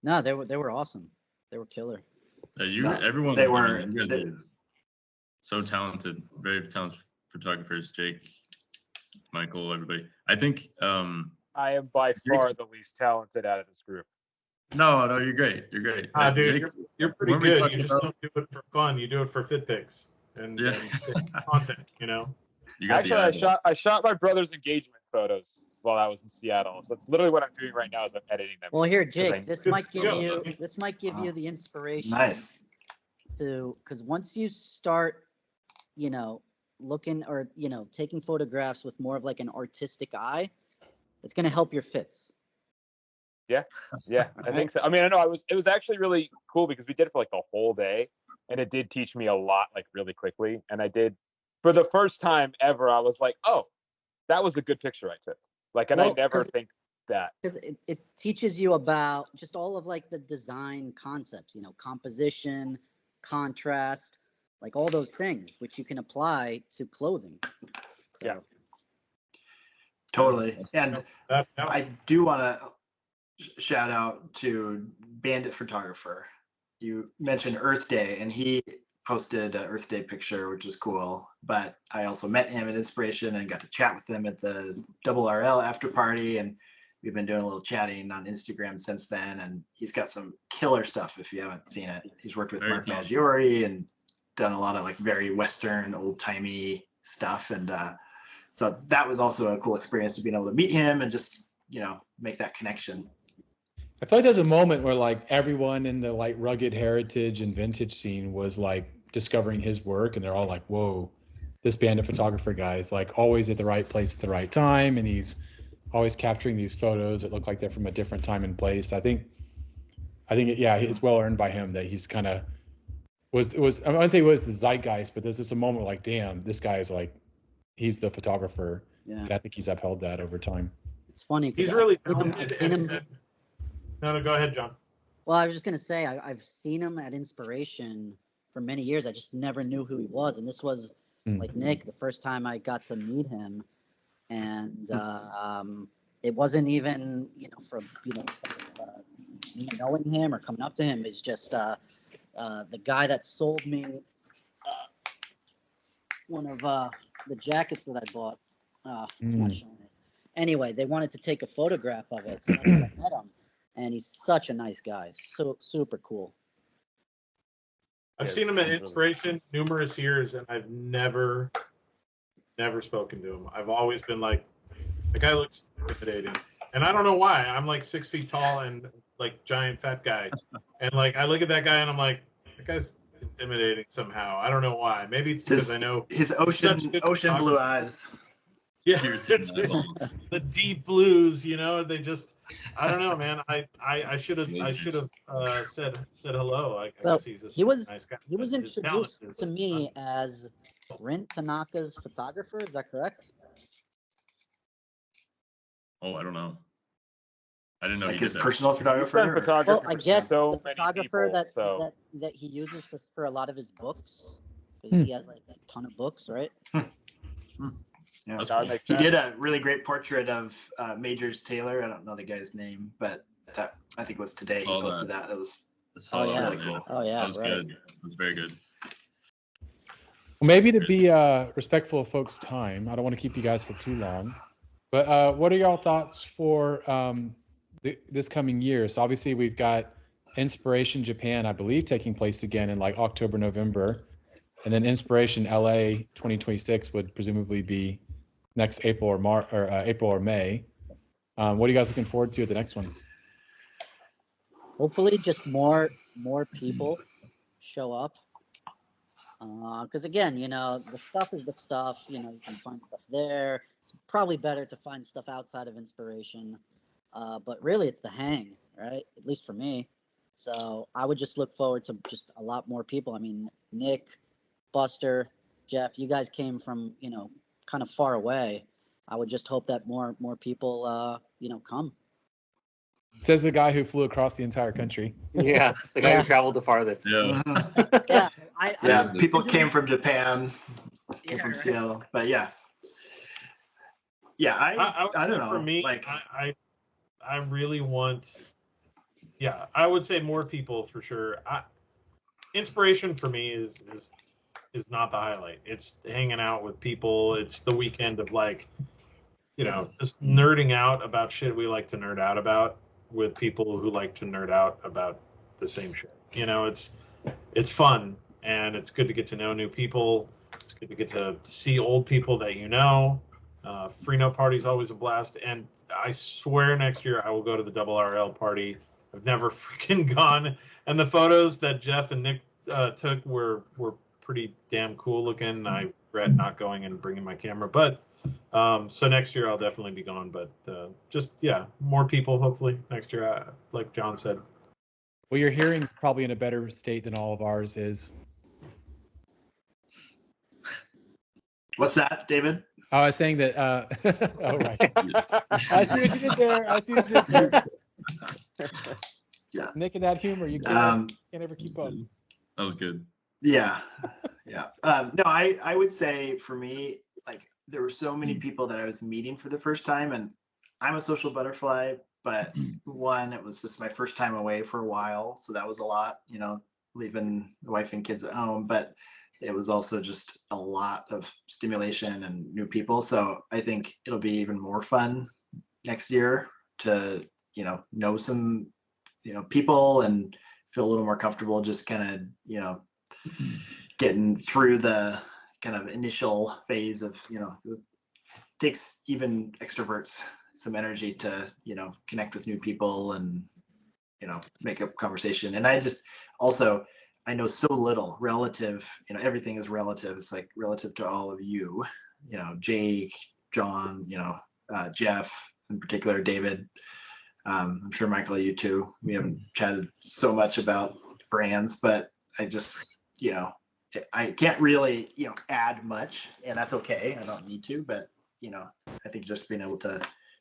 No, they were awesome. They were killer. Everyone. They you were. guys are so talented, very talented photographers. Jake, Michael, everybody. I think. I am by far the least talented out of this group. No, you're great. You're great. Dude, Jake, you're pretty good. You just don't do it for fun. You do it for fit pics and content. You got Actually, I shot my brother's engagement photos while I was in Seattle. So that's literally what I'm doing right now is I'm editing them. Well, here, Jake, this might give Wow. you the inspiration. Nice. Because once you start, looking or taking photographs with more of like an artistic eye, it's gonna help your fits. Yeah, I think so. I mean, I know it was actually really cool because we did it for like the whole day, and it did teach me a lot, like really quickly. And I did, for the first time ever, I was like, oh, that was a good picture I took. Like, and I never think that. Because it teaches you about just all of like the design concepts, composition, contrast, like all those things, which you can apply to clothing. So. Yeah. Totally. And I do want to shout out to Bandit Photographer. You mentioned Earth Day, and he posted an Earth Day picture, which is cool. But I also met him at Inspiration and got to chat with him at the Double RL after party. And we've been doing a little chatting on Instagram since then, and he's got some killer stuff if you haven't seen it. He's worked with Very Mark talented. Maggiore and done a lot of like very Western, old-timey stuff. And so that was also a cool experience to being able to meet him and just, make that connection. I feel like there's a moment where like everyone in the like rugged heritage and vintage scene was like discovering his work, and they're all like, whoa, this bandit photographer guy is like always at the right place at the right time, and he's always capturing these photos that look like they're from a different time and place. I think it's well earned by him that he's kind of was I wouldn't say it was the zeitgeist, but there's just a moment like, damn, this guy is like, he's the photographer. Yeah. And I think he's upheld that over time. It's funny. 'cause He's really I've talented. seen him. No, go ahead, John. Well, I was just gonna say I've seen him at Inspiration for many years. I just never knew who he was, and this was like Nick, the first time I got to meet him, and it wasn't even from me knowing him or coming up to him. It's just the guy that sold me one of the jackets that I bought. It's not showing it. Anyway, they wanted to take a photograph of it, so that's when I met him. And he's such a nice guy, so super cool. I've seen him at Inspiration numerous years, and I've never spoken to him. I've always been like, the guy looks intimidating, and I don't know why. I'm like 6 feet tall and like giant fat guy, and like I look at that guy and I'm like, that guy's intimidating somehow. I don't know why. Maybe it's because I know his ocean blue eyes. Yeah, Piercing it's eyeballs. the deep blues. They just, I don't know, man. I should have said hello. I Well, guess he's a he was nice guy. he was His talent introduced is to me as Rin Tanaka's photographer. Is that correct? Oh, I don't know. I didn't know Like he his did that. personal photographer. He's done or- photography Well, I for guess so the many photographer people, that he uses for a lot of his books, because he has like a ton of books, right? Yeah. That's that cool. makes He sense. did a really great portrait of Majors Taylor. I don't know the guy's name, but that I think was today. He Saw posted that. It was I saw Oh, that yeah. really cool. Oh yeah, That was right. good. It was very good. Well, maybe to be respectful of folks' time, I don't want to keep you guys for too long. But what are y'all thoughts for this coming year? So obviously we've got Inspiration Japan, I believe, taking place again in like October, November, and then Inspiration LA 2026 would presumably be next April or April or May. What are you guys looking forward to at the next one? Hopefully, just more people show up. Because again, the stuff is the stuff. You can find stuff there. It's probably better to find stuff outside of Inspiration. But really, it's the hang, right? At least for me. So I would just look forward to just a lot more people. I mean, Nick, Buster, Jeff, you guys came from, kind of far away. I would just hope that more people, come. Says the guy who flew across the entire country. Yeah, the guy Yeah. who traveled the farthest. Yeah. Yeah, yeah. Seriously. People came from Japan, came from right. Seattle, but yeah. I would I say don't know. for me, like I really want, I would say more people for sure. Inspiration for me is not the highlight. It's hanging out with people. It's the weekend of like, just nerding out about shit we like to nerd out about with people who like to nerd out about the same shit. It's fun, and it's good to get to know new people. It's good to get to see old people that you know. Freno party is always a blast, and I swear next year I will go to the Double RL party. I've never freaking gone, and the photos that Jeff and Nick took were pretty damn cool looking. I regret not going and bringing my camera, but so next year I'll definitely be gone. But more people hopefully next year, like John said. Well, your hearing's probably in a better state than all of ours is. what's that, David? Oh, I was saying that. Oh, right. I see what you did there. Yeah. Nick and that humor, you can't ever keep up. That was good. Yeah. No, I would say for me, like there were so many people that I was meeting for the first time, and I'm a social butterfly, but one, it was just my first time away for a while, so that was a lot, leaving the wife and kids at home, but it was also just a lot of stimulation and new people. So I think it'll be even more fun next year. to, know some, people and feel a little more comfortable just kind of, getting through the kind of initial phase of, it takes even extroverts some energy to, connect with new people and, make up conversation. And I just also, I know so little relative, everything is relative. It's like relative to all of you, Jake, John, Jeff, in particular, David. I'm sure Michael, you too. We haven't chatted so much about brands, but I just, I can't really, add much, and that's okay. I don't need to, but I think just being able to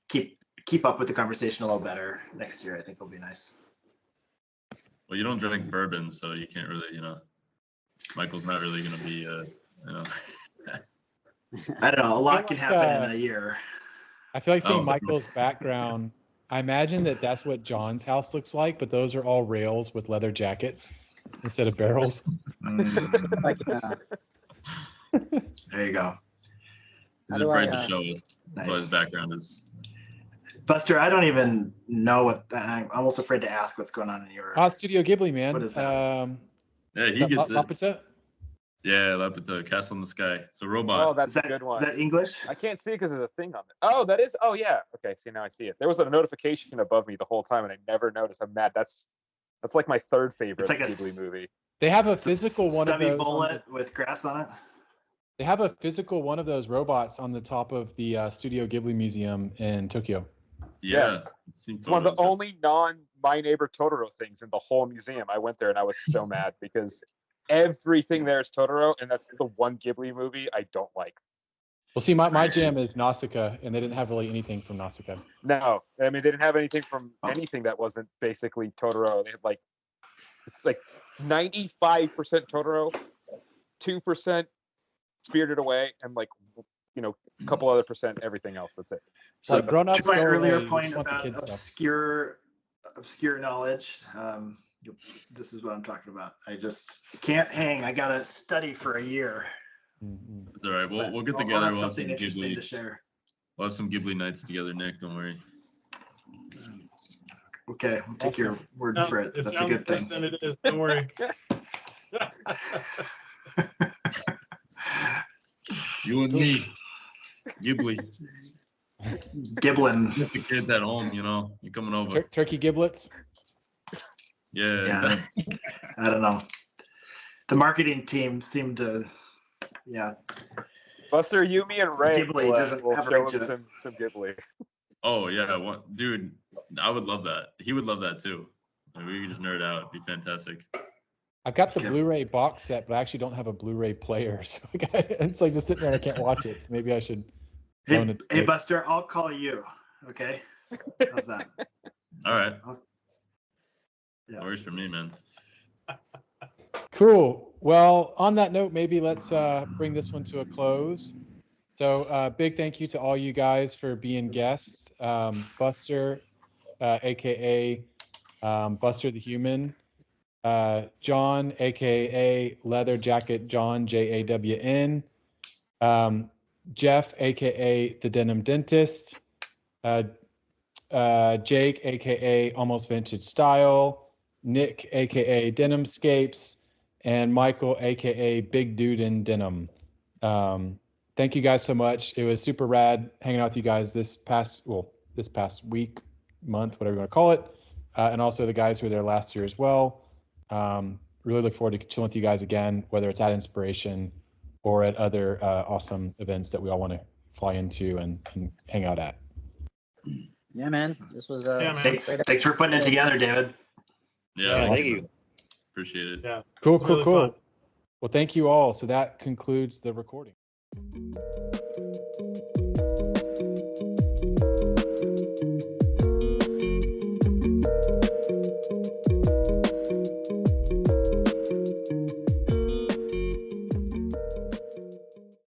keep up with the conversation a little better next year, I think will be nice. Well, you don't drink bourbon, so you can't really, Michael's not really going to be, I don't know. A lot can like, happen in a year. I feel like seeing Oh. Michael's background. I imagine that's what John's house looks like, but those are all rails with leather jackets instead of barrels. Like, There you go. He's How do afraid I, to show us. That's why Nice. his background is. Buster, I don't even know what I'm almost afraid to ask what's going on in your. Studio Ghibli, man. What is that? Yeah, Is he that gets it. Laputa? Yeah, up at the Castle in the Sky. It's a robot. Oh, that's Is that, a good one. is that English? I can't see because there's a thing on there. Oh, that is. Oh, yeah. Okay, see, now I see it. There was a notification above me the whole time, and I never noticed. I'm mad. That's like my third favorite It's like a Ghibli movie. They have a It's a physical one of stubby those. bullet with grass on it. They have a physical one of those robots on the top of the Studio Ghibli Museum in Tokyo. Yeah. Seen It's one of the photos. only non-My Neighbor Totoro things in the whole museum. I went there and I was so mad because everything there is Totoro, and that's the one Ghibli movie I don't like. Well, see, my jam is Nausicaa, and they didn't have really anything from Nausicaa. No, I mean, they didn't have anything from anything that wasn't basically Totoro. They had it's like 95% Totoro, 2% Spirited Away, and a couple other percent everything else. That's it. So Like grown-ups to my go earlier away, you point just want the about kid stuff. obscure knowledge, this is what I'm talking about. I just can't hang. I gotta study for a year. Mhm. It's all right. But We'll get I'll together. have We'll have some something interesting to Ghibli. share. We'll have some Ghibli nights together, Nick. Don't worry. Okay, I'll take your word for it. It That's a sounds good worse thing. than it is. Don't worry. You and me, Ghibli. Giblin. Get the kids at home. You're coming over. Turkey giblets. Yeah. Yeah. I don't know. The marketing team seemed to, yeah. Buster, you, me, and Ray Ghibli will, doesn't will have a show ring to him it. some Ghibli. Oh yeah, dude. I would love that. He would love that too. We could just nerd out. It'd be fantastic. I've got the Yeah. Blu-ray box set, but I actually don't have a Blu-ray player, so it's like just sitting there and I can't watch it. So maybe I should. loan Hey, it to hey, Nick. Buster, I'll call you. Okay. How's that? All right. Yeah. No worries for me, man. Cool. Well, on that note, maybe let's bring this one to a close. So big thank you to all you guys for being guests. Buster, aka Buster the Human. John, aka Leather Jacket John, JAWN. Jeff, aka the Denim Dentist. Jake, aka Almost Vintage Style. Nick, aka Denimscapes. And Michael, aka Big Dude in Denim. Thank you guys so much. It was super rad hanging out with you guys this past week, month, whatever you want to call it. And also the guys who were there last year as well. Really look forward to chilling with you guys again, whether it's at Inspiration or at other awesome events that we all want to fly into and hang out at. yeah, man. This was Yeah, man. Thanks for putting it together, David. Yeah. Thank awesome. you. Appreciate it. Yeah. Cool, It's really cool. fun. Well, thank you all. So that concludes the recording.